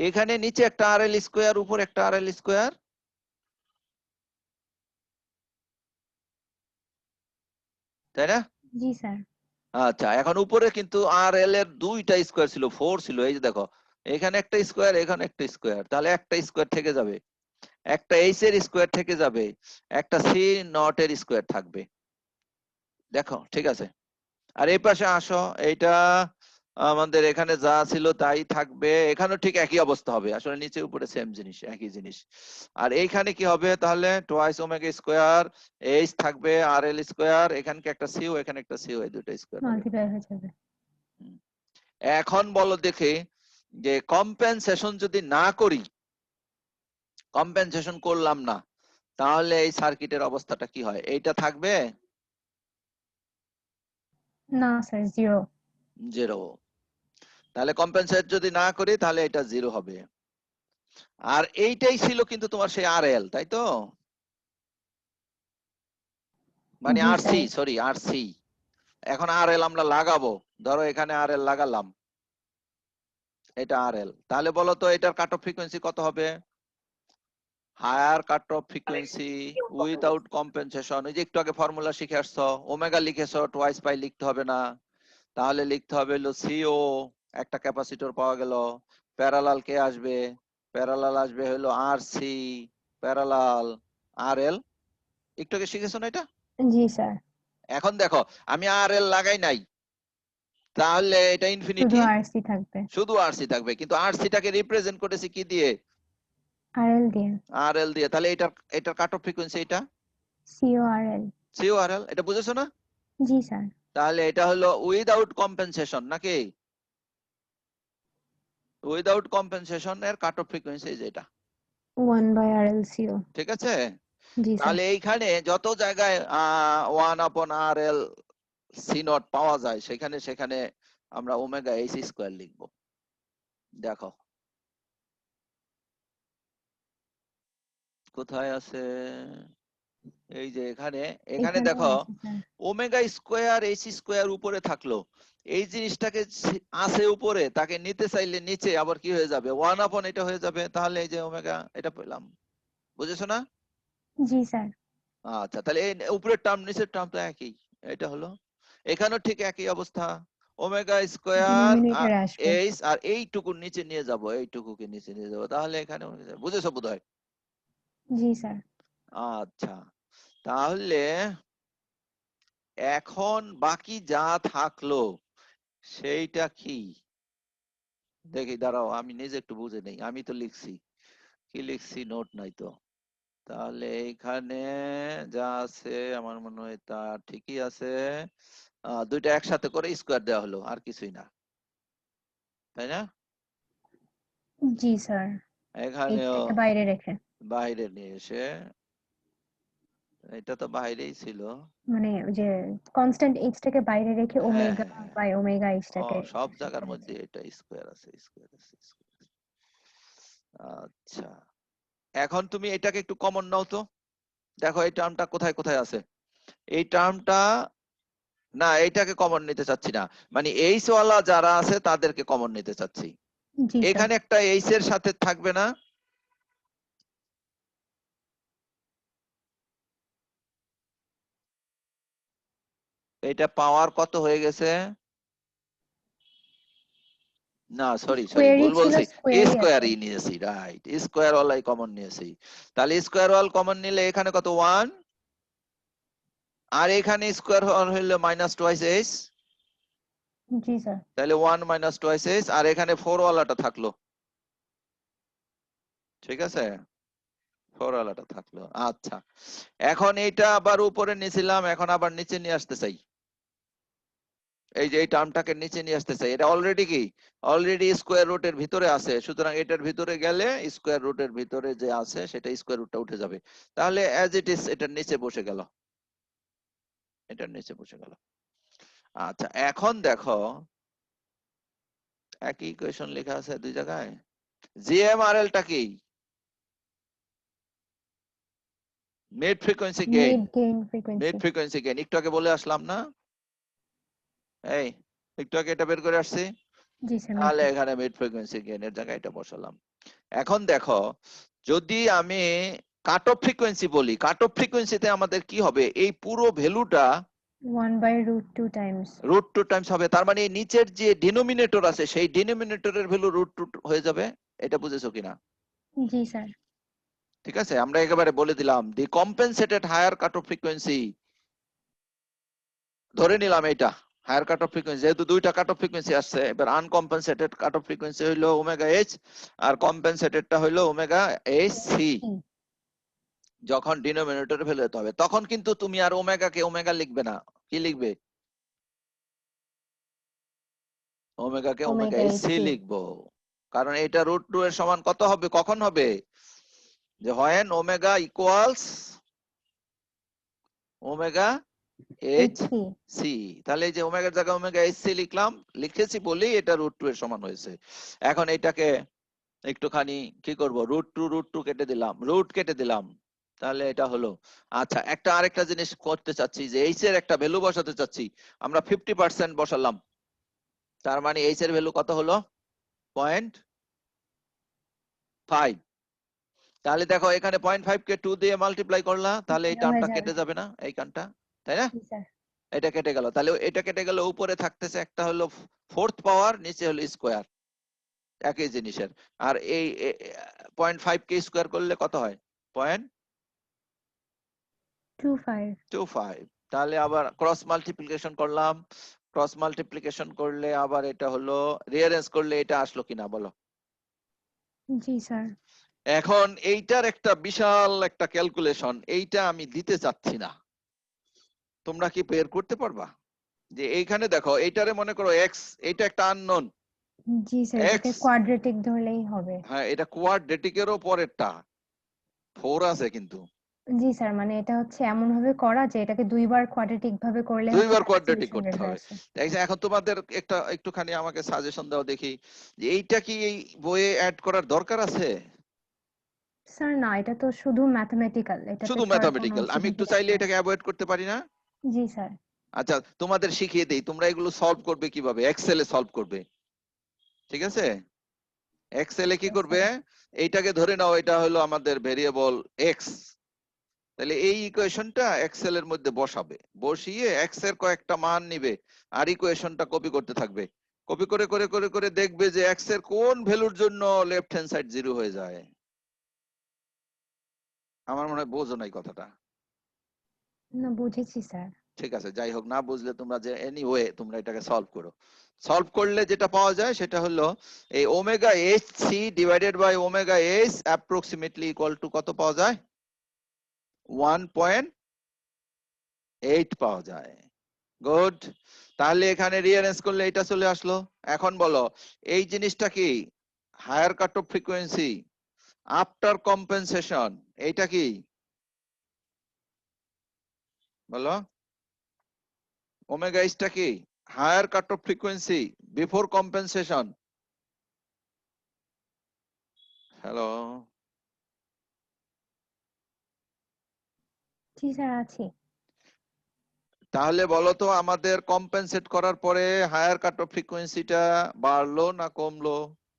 এখানে নিচে একটা RL স্কয়ার, উপর একটা RL স্কয়ার, তাই না? জি স্যার। আচ্ছা, এখন উপরে কিন্তু RL এর দুইটা স্কয়ার ছিল, 4 ছিল। এই যে দেখো এখানে একটা স্কয়ার, এখানে একটা স্কয়ার, তাহলে একটা স্কয়ার থেকে যাবে, একটা H এর স্কয়ার থেকে যাবে, একটা C নট এর স্কয়ার থাকবে। দেখো ঠিক আছে। আর এই পাশে আসো, এইটা আমাদের এখানে যা ছিল তাই থাকবে, এখানেও ঠিক একই অবস্থা হবে, আসলে নিচে উপরে সেম জিনিস, একই জিনিস। আর এইখানে কি হবে তাহলে? টোয়াইস ওমেগা স্কয়ার, এইচ থাকবে, RL স্কয়ার, এখানে একটা সিও, এখানে একটা সিও, এই দুটো স্কয়ার হবে। মাল্টিপ্লাই হয়ে যাবে। এখন বলো দেখে যে কম্পেনসেশন যদি না করি, কম্পেনসেশন করলাম না, তাহলে এই সার্কিটের অবস্থাটা কি হয়? এইটা থাকবে না স্যার, 0। 0। তাহলে কম্পেনসেট যদি না করি তাহলে এটা 0 হবে। আর এইটাই ছিল কিন্তু তোমার সেই RL, তাই তো? মানে জি RC, স্যার। Sorry RC। এখন RL আমরা লাগাবো, ধরো এখানে RL লাগালাম, এটা RL। তাহলে বলো তো এটার কাট অফ ফ্রিকোয়েন্সি কত হবে? Higher cut off frequency without compensation. ওই যে একটু আগে ফর্মুলা শিখে আসছো, ওমেগা লিখেছো, টোয়াইস পাই লিখতে হবে না। তাহলে লিখতে হবে হলো CO, একটা ক্যাপাসিটর পাওয়া গেল, প্যারালাল কে আসবে? প্যারালাল আসবে হলো RC প্যারালাল RL। একটু আগে শিখেছো না এটা? জি স্যার। এখন দেখো আমি RL লাগাই নাই, তাহলে এটা শুধু ইনফিনিটি, আরসি থাকবে। শুধু RC থাকবে। কিন্তু RC-টাকে রিপ্রেজেন্ট করেছি কি দিয়ে? আরএল দিয়ে। RL দিয়ে। তাহলে এটার কাট অফ ফ্রিকোয়েন্সি এটা সিওআরএল। CORL। এটা বুঝেছো না? জি স্যার। তাহলে এটা হলো উইদাউট কম্পেনসেশন নাকি? উইদাউট কম্পেনসেশন এর কাট অফ ফ্রিকোয়েন্সি যেটা, 1/RLCO। ঠিক আছে? জি স্যার। তাহলে এইখানে যত জায়গায় 1/RL C নট পাওয়া যায় সেখানে সেখানে আমরা ওমেগা H স্কয়ার লিখব। দেখো কোথায় আছে? এই যে এখানে, এখানে এখানেও দেখো আছে sir. Omega square H square উপরে থাকলো, এই জিনিসটাকে আছে উপরে, তাকে নিতে চাইলে নিচে আবার কি হয়ে যাবে? 1/, এটা হয়ে যাবে। তাহলে এই যে ওমেগা, এটা পেলাম। বুঝেছো না? জি স্যার। আচ্ছা, তাহলে এই উপরের টার্ম নিচের টার্ম তো একই। এটা হলো, এখানেও ঠিক একই অবস্থা। ওমেগা স্কয়ার ডিনোমিনেটরে আসবে। এইচ, আর এইটুকু নিচে নিয়ে যাব, এইটুকুকে নিচে নিয়ে যাব, তাহলে এখানে বুঝেছো বোধহয়? জি স্যার। আচ্ছা, তাহলে এখন বাকি যা থাকলো সেইটা কি? দেখি দাঁড়াও, আমি নিজে একটু বুঝে নেই। আমি তো লিখছি, কি লিখছি নোট নাই তো। তাহলে এইখানে যা আছে আমার মনে হয় তা ঠিকই আছে। দুইটা একসাথে করে স্কয়ার দেওয়া হলো, আর কিছুই না, তাই না? জি স্যার। এখানেও এইটাকে বাইরে রেখে। বাইরে নিয়ে এসে এটা তো বাইরেই ছিল। মানে ওই যে কনস্ট্যান্ট এইচ টাকে বাইরে রেখে হ্যাঁ ওমেগা হ্যাঁ হ্যাঁ, বাই ওমেগা এইচ ও টাকে সব সাথে জায়গার করেছে। মধ্যে এটা স্কোয়ার আছে, স্কোয়ার আছে, স্কোয়ার আছে। আচ্ছা, এখন তুমি এটাকে একটু কমন নাও তো, দেখো এই টার্মটা কোথায় কোথায় আছে। এই টার্মটা, না এইটাকে কমন নিতে চাচ্ছি না, মানে এইচ ওয়ালা যারা আছে তাদেরকে কমন নিতে চাচ্ছি। জি স্যার। এখানে একটা এইচ এর সাথে থাকবে না? এটা পাওয়ার কত হয়ে গেছে? না সরি সরি, স্কোয়ারই ভুল ছিল, বলছি, স্কোয়ারই আছে। স্কোয়ারই নিয়েছি, রাইট, স্কোয়ার ওয়ালাই কমন নিয়েছি। তাহলে স্কোয়ার ওয়াল কমন নিলে এখানে কত 1, আর এখানে স্কোয়ার ওয়াল হইলো মাইনাস টুয়াইস এইচ, জি স্যার। তাহলে 1 মাইনাস টুয়াইস এইচ, আর এখানে 4 ওয়ালাটা থাকলো, ঠিক আছে, 4 ওয়ালাটা থাকলো। আচ্ছা, এখন এইটা আবার উপরে নিয়েছিলাম, এখন আবার নিচে নিয়ে আসতে চাই। এই যে এই টার্মটাকে নিচে নিয়ে আসতে চাই, এটা অলরেডি কি, অলরেডি স্কোয়ার রুটের ভিতরে আছে, সুতরাং এটার ভিতরে গেলে স্কোয়ার রুটের ভিতরে যে আছে সেটা স্কোয়ার রুটটা উঠে যাবে, তাহলে অ্যাজ ইট ইজ এটার নিচে বসে গেল, এটার নিচে বসে গেল। আচ্ছা, এখন দেখো একই ইকুয়েশন লেখা আছে দুই জায়গায়। জিএমআরএল টা কি? Mid frequency gain, mid gain mid frequency. Frequency gain, একটু আগে বলে আসলাম না, এই একটু আগে এটা বের করে আসছি, জি স্যার। তাহলে এখানে মিড ফ্রিকোয়েন্সি গেইনের জায়গায় এটা বসালাম। এখন দেখো, যদি আমি কাট অফ ফ্রিকোয়েন্সি বলি, কাট অফ ফ্রিকোয়েন্সিতে আমাদের কি হবে, এই পুরো ভ্যালুটা 1/√2 টাইমস। √2 টাইমস হবে, তার মানে এই নিচের যে ডিনোমিনেটর আছে সেই ডিনোমিনেটরের ভ্যালু √2 হয়ে যাবে। এটা বুঝেছো কিনা? জি স্যার। ঠিক আছে, আমরা একেবারে বলে দিলাম the compensated higher cut off frequency, ধরে নিলাম এটা হায়ার কাট অফ ফ্রিকোয়েন্সি, যেহেতু দুইটা কাট অফ ফ্রিকোয়েন্সি আসছে, এবার আনকম্পেনসেটেড কাট অফ ফ্রিকোয়েন্সি হইলো ওমেগা এইচ, আর কম্পেনসেটেডটা হইলো ওমেগা এইচ সি। যখন ডিনোমিনেটর ভ্যালু হতে হবে, তখন কিন্তু তুমি আর ওমেগা কে ওমেগা লিখবে না, কি লিখবে? ওমেগা কে omega omega H H C C. লিখবো, কারণ এটা √2 এর সমান কত হবে, কখন হবে, যে when omega equals omega H H C. C, তাহলে এই যে ওমেগার জায়গায় ওমেগা এইচ সি লিখলাম, লিখেছি বলেই এটা √2 এর সমান হয়েছে। এখন এটাকে একটুখানি কি করব, √2 কেটে দিলাম, রুট কেটে দিলাম, তাহলে এটা হলো। আচ্ছা, একটা আরেকটা জিনিস করতে চাচ্ছি, যে এইচ এর একটা ভ্যালু বসাতে চাচ্ছি, আমরা 50% বসালাম, তার মানে এইচ এর ভ্যালু কত হলো 0.5। তাহলে দেখো এখানে 0.5 কে 2 দিয়ে মাল্টিপ্লাই করলাম, তাহলে এই 0 হয়ে টার্মটা যাবে। কেটে যাবে না, এই কানটা, তাই না? জি স্যার। এটা কেটে গেল, তাহলে এটা কেটে গেল, উপরে থাকতেছে একটা হলো 4th পাওয়ার, নিচে হলো স্কোয়ার, একই জিনিসের। আর এই 0.5 কে স্কোয়ার করলে কত হয়, 25। 0.25। তাহলে আবার ক্রস মাল্টিপ্লিকেশন করলাম, ক্রস মাল্টিপ্লিকেশন করলে আবার এটা হলো, রিঅ্যারেঞ্জ করলে এটা আসলো কিনা বলো? জি স্যার। এখন এইটার একটা বিশাল একটা ক্যালকুলেশন, এইটা আমি দিতে চাচ্ছি না, তোমরা কি বের করতে পারবা? যে এইখানে দেখো, এইটারে মনে করো এক্স, এটা একটা আননোন জি স্যার, এটাকে এক্স, কোয়াড্রেটিক ধরলেই হবে। হ্যাঁ এটা কোয়াড্রেটিকেরও পরেরটা 4 আছে কিন্তু, জি স্যার, মানে এটা হচ্ছে এমন ভাবে করা যে এটাকে দুইবার কোয়াড্রেটিক ভাবে করলে হচ্ছে দুইবার তারপর কোয়াড্রেটিক সলিউশন বের করতে হয়ে হবে। আসে। এখন তোমাদের একটা একটুখানি আমাকে সাজেশন দাও দেখি, যে এইটা কি এই বইয়ে অ্যাড করার দরকার আছে? স্যার না, এটা তো শুধু ম্যাথমেটিক্যাল, এটাতে শুধু তো আর কোনো ম্যাথমেটিক্যাল, আমি একটু সিগনিফিকেন্স চাইলে নাই। এটাকে অ্যাভয়েড করতে পারি না? জি স্যার। আচ্ছা, তোমাদের শিখিয়ে দেই, তোমরা এগুলো সলভ করবে কিভাবে, এক্সেলে সলভ করবে, ঠিক আছে? এক্সেলে কি Yes, করবে, sir. এইটাকে ধরে নাও এটা হলো আমাদের ভেরিয়েবল এক্স, তাহলে এই ইকুয়েশনটা এক্সেল এর মধ্যে বসাবে, বসিয়ে এক্স এর কয়েকটা মান নিবে, আর ইকুয়েশনটা কপি করতে থাকবে, কপি করে করে করে করে দেখবে যে এক্স এর কোন ভ্যালুর জন্য লেফট হ্যান্ড সাইড 0 হয়ে যায়। আমার মনে হয় বোঝো নাই কথাটা। না, বুঝেছি স্যার। ঠিক আছে, যাই হোক, না বুঝলে তোমরা যে এনিওয়ে তোমরা এটাকে সলভ করো, সলভ করলে যেটা পাওয়া যায় সেটা হলো এই omega H C divided by omega H approximately equal to কত পাওয়া যায়, 1.8 পাওয়া যায়। গুড, তাহলে এখানে রিঅ্যারেঞ্জ করলে এটা চলে আসলো। এখন বলো এই জিনিসটা কি, higher cut off frequency after compensation, এইটা কি বলো ওমেগা এইচটা কি higher cut off frequency before compensation. Hello, জি স্যার আছি। তাহলে বলো তো আমাদের কম্পেনসেট করার পরে হায়ার কাট অফ ফ্রিকোয়েন্সিটা বাড়লো না কমলো?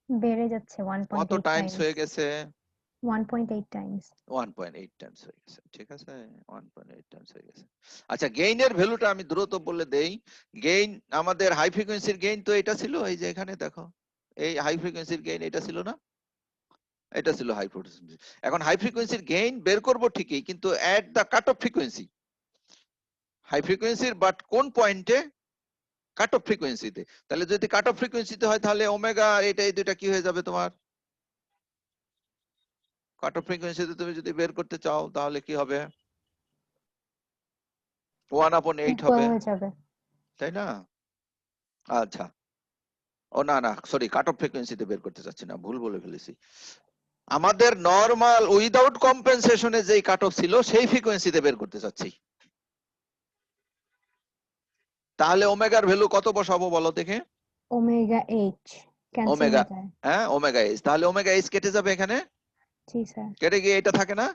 বেড়ে যাচ্ছে কত 1.8 টাইমস টাইমস। হয়ে গেছে? 1.8 টাইমস। 1.8 টাইমস হয়ে গেছে, ঠিক আছে 1.8 টাইমস হয়ে গেছে। আচ্ছা গেইনের ভ্যালুটা আমি দ্রুত বলে দেই। গেইন আমাদের হাই ফ্রিকোয়েন্সির গেইন তো এটা ছিল, এই যে এখানে দেখো এই হাই ফ্রিকোয়েন্সির গেইন এটা ছিল না, এটা ছিল হাই ফ্রিকোয়েন্সি। এখন হাই ফ্রিকোয়েন্সির গেইন বের করব ঠিকই, কিন্তু at the cut off frequency high ফ্রিকোয়েন্সির, বাট কোন পয়েন্টে? কাট অফ ফ্রিকোয়েন্সিতে। তাহলে যদি কাট অফ ফ্রিকোয়েন্সিতে হয় তাহলে ওমেগা এটা এই দুইটা কি হয়ে যাবে তোমার? কাট অফ ফ্রিকোয়েন্সিতে তুমি যদি বের করতে চাও তাহলে কি হবে? 1/8 ইকুয়াল হবে, হয়ে যাবে। তাই না? আচ্ছা, ও না না সরি, কাট অফ ফ্রিকোয়েন্সিতে বের করতে চাচ্ছি না, ভুল বলে ফেলেছি। আমাদের নরমাল উইদাউট কম্পেনসেশনে যেই কাট অফ ছিল সেই ফ্রিকোয়েন্সিতে বের করতে চাচ্ছি। তাহলে ওমেগার ভ্যালু কত বসাবো বলো দেখে? ওমেগা এইচ ক্যান্সেল ওমেগা, হয়ে যায়। হ্যাঁ ওমেগা এইচ। তাহলে ওমেগা এইচ কেটে যাবে এখানে, জি স্যার। কেটে গিয়ে এটা থাকে না,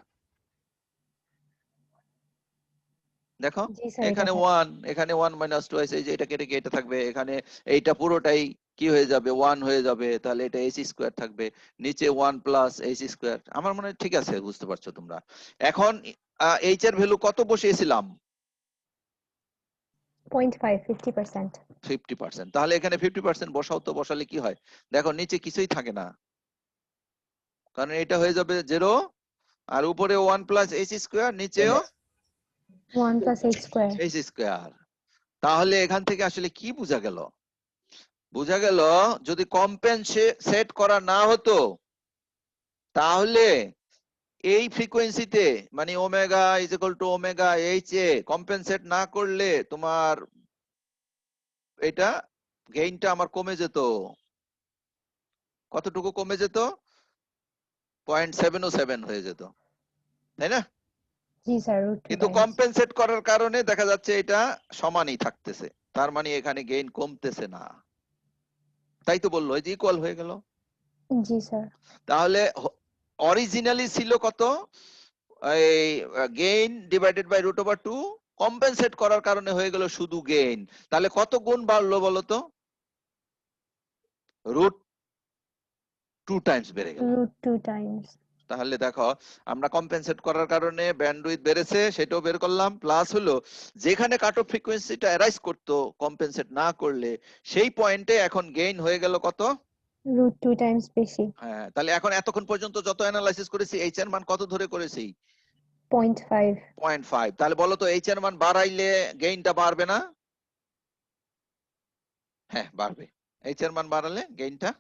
দেখো জি স্যার এটা এখানে থাকে। 1, এখানে 1 মাইনাস 2 আছে, এই যে এটা কেটে গিয়ে এটা থাকবে, এখানে এইটা পুরোটাই কি হয়ে যাবে 1 হয়ে যাবে, তাহলে এটা এইচ স্কয়ার থাকবে, নিচে 1 প্লাস এইচ স্কয়ার। আমার মনে হয় ঠিক আছে, বুঝতে পারছো তোমরা। এখন এইচ এর ভ্যালু কত বসিয়েছিলাম? 0.5 50%। 50%। তাহলে এখানে 50% বসাও তো, বসালে কি হয় দেখো, নিচে কিছুই থাকে না, কারণ এটা হয়ে যাবে 0, আর উপরে 1 প্লাস এইচ স্কয়ার, নিচেও 1 plus H square. H square. তাহলে এখান থেকে আসলে কি বোঝা গেল? বোঝা গেল যদি কম্পেনসেট করা না হতো তাহলে এই ফ্রিকোয়েন্সিতে মানে omega is equal to omega H A compensate না করলে তোমার এটা গেইনটা আমার কমে যেত। কতটুকু কমে যেত? 0.707 হয়ে যেত, তাই না? জি স্যার √2 কিন্তু টাইমস। কম্পেনসেট করার কারণে দেখা যাচ্ছে এটা সমানই থাকতেছে, তার মানে এখানে গেইন কমতেছে না, তাই তো বললো, এই যে ইকুয়াল হয়ে গেল। জি স্যার। তাহলে অরিজিনালি ছিল কত? এই গেইন ডিভাইডেড বাই √2, কম্পেনসেট করার কারণে হয়ে গেল শুধু গেইন। তাহলে কত গুণ বাড়লো বলো তো? √2 টাইমস বেড়ে গেল। √2 টাইমস। তাহলে দেখো আমরা কম্পেনসেট করার কারণে ব্যান্ডউইথ বেড়েছে, সেটাও বের করলাম, প্লাস হলো যেখানে কাট অফ ফ্রিকোয়েন্সিটা অ্যারাইজ করতো কম্পেনসেট না করলে সেই পয়েন্টে এখন গেইন হয়ে গেল কত? √2 টাইমস বেশি। হ্যাঁ, তাহলে এখন এতক্ষণ পর্যন্ত যত অ্যানালাইসিস করেছি এইচ এর মান কত ধরে করেছি? 0.5। 0.5। তাহলে বলো তো এইচ এর মান বাড়াইলে গেইনটা বাড়বে না? হ্যাঁ বাড়বে। এইচ এর মান বাড়ালে গেইনটা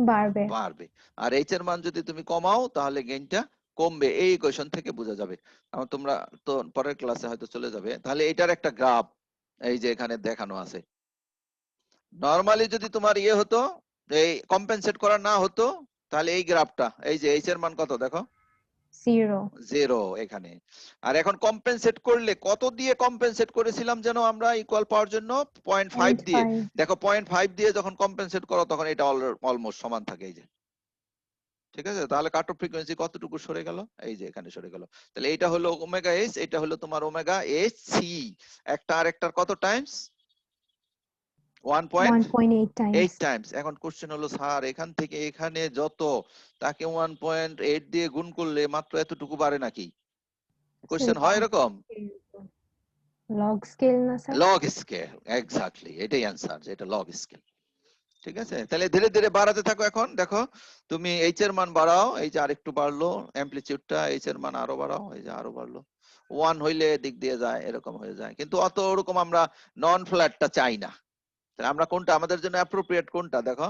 বাড়বে। বাড়বে, আর এইচ এর মান যদি তুমি কমাও তাহলে গেইনটা কমবে। এই ইকুয়েশন থেকে বোঝা যাবে। আমার তোমরা তো পরের ক্লাসে হয়তো চলে যাবে। তাহলে এটার একটা গ্রাফ এই যে এখানে দেখানো আছে। নরমালি যদি তোমার ইয়ে হতো, এই কম্পেনসেট করা না হতো, তাহলে এই গ্রাফটা, এই যে এইচ এর মান কত দেখো, 0। 0 এখানে। আর এখন কম্পেনসেট করলে কত দিয়ে কম্পেনসেট করেছিলাম যেন আমরা ইকুয়াল পাওয়ার জন্য? 0.5 দিয়ে। 0.5। দেখো 0.5 দিয়ে যখন কম্পেনসেট করো তখন এটা অলমোস্ট সমান থাকে, এই যে, ঠিক আছে? তাহলে কাট অফ ফ্রিকোয়েন্সি কতটুকু সরে গেল? এই যে এখানে সরে গেল। তাহলে এটা হলো ওমেগা এইচ, এটা হলো তোমার ওমেগা এইচ সি। একটা আরেকটার কত টাইমস? 1.8 1.8 টাইমস। টাইমস। এখন কোশ্চেন হলো স্যার এখান থেকে এখানে যত, তাকে 1.8 দিয়ে গুণ করলে মাত্র এতটুকু বাড়ে নাকি? কোশ্চেন হয় এরকম? লগ স্কেল না স্যার? লগ স্কেল, এক্স্যাক্টলি এটাই অ্যান্সার, যেটা লগ স্কেল। ঠিক আছে, তাহলে ধীরে ধীরে বাড়াতে থাকো। এখন দেখো তুমি এইচ এর মান বাড়াও, এই যে আরেকটু বাড়লো অ্যামপ্লিটিউডটা, এইচ এর মান আরো বাড়াও, এই যে আরো বাড়লো। 1 হইলে দিক দিয়ে যায়, এরকম হয়ে যায়, কিন্তু অত ওরকম আমরা নন ফ্ল্যাটটা চাই না। তাহলে আমরা কোনটা আমাদের জন্য অ্যাপ্রোপ্রিয়েট কোনটা দেখো?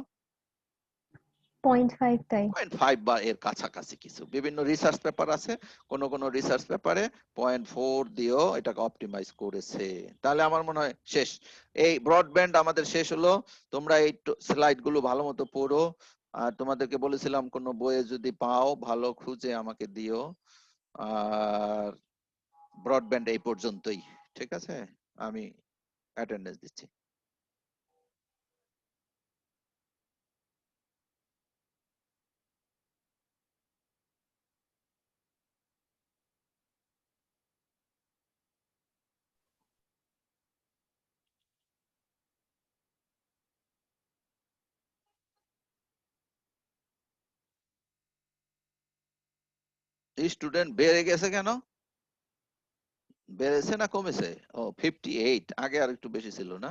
0.5 তাই। 0.5 বা এর কাছাকাছি কিছু বিভিন্ন রিসার্চ পেপার আছে, কোন কোন রিসার্চ পেপারে 0.4 দিয়েও এটাকে অপটিমাইজ করেছে। তাহলে আমার মনে হয় শেষ, এই ব্রডব্যান্ড আমাদের শেষ হলো। তোমরা এই স্লাইড গুলো ভালো মতো পড়ো, আর তোমাদেরকে বলেছিলাম কোন বইয়ে যদি পাও ভালো খুঁজে আমাকে দিও। আর ব্রডব্যান্ড এই পর্যন্তই। ঠিক আছে, আমি অ্যাটেন্ডেন্স দিচ্ছি। স্টুডেন্ট বেড়ে গেছে কেন? বেড়েছে না কমেছে? ও 58, আগে আর একটু বেশি ছিল না?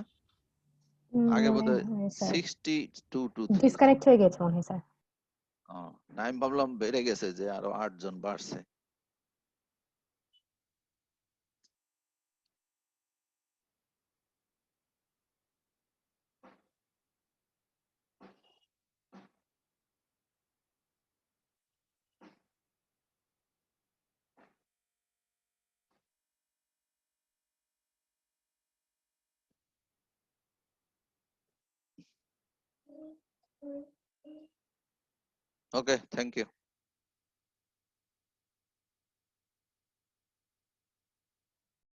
আগে মনে বোধহয় হয় স্যার 62 to 3। ডিসকানেক্ট হয়ে গেছে মনে হয় স্যার। না, আমি ভাবলাম বেড়ে গেছে, যে আরো 8 জন বাড়ছে। ওকে, থ্যাংক ইউ।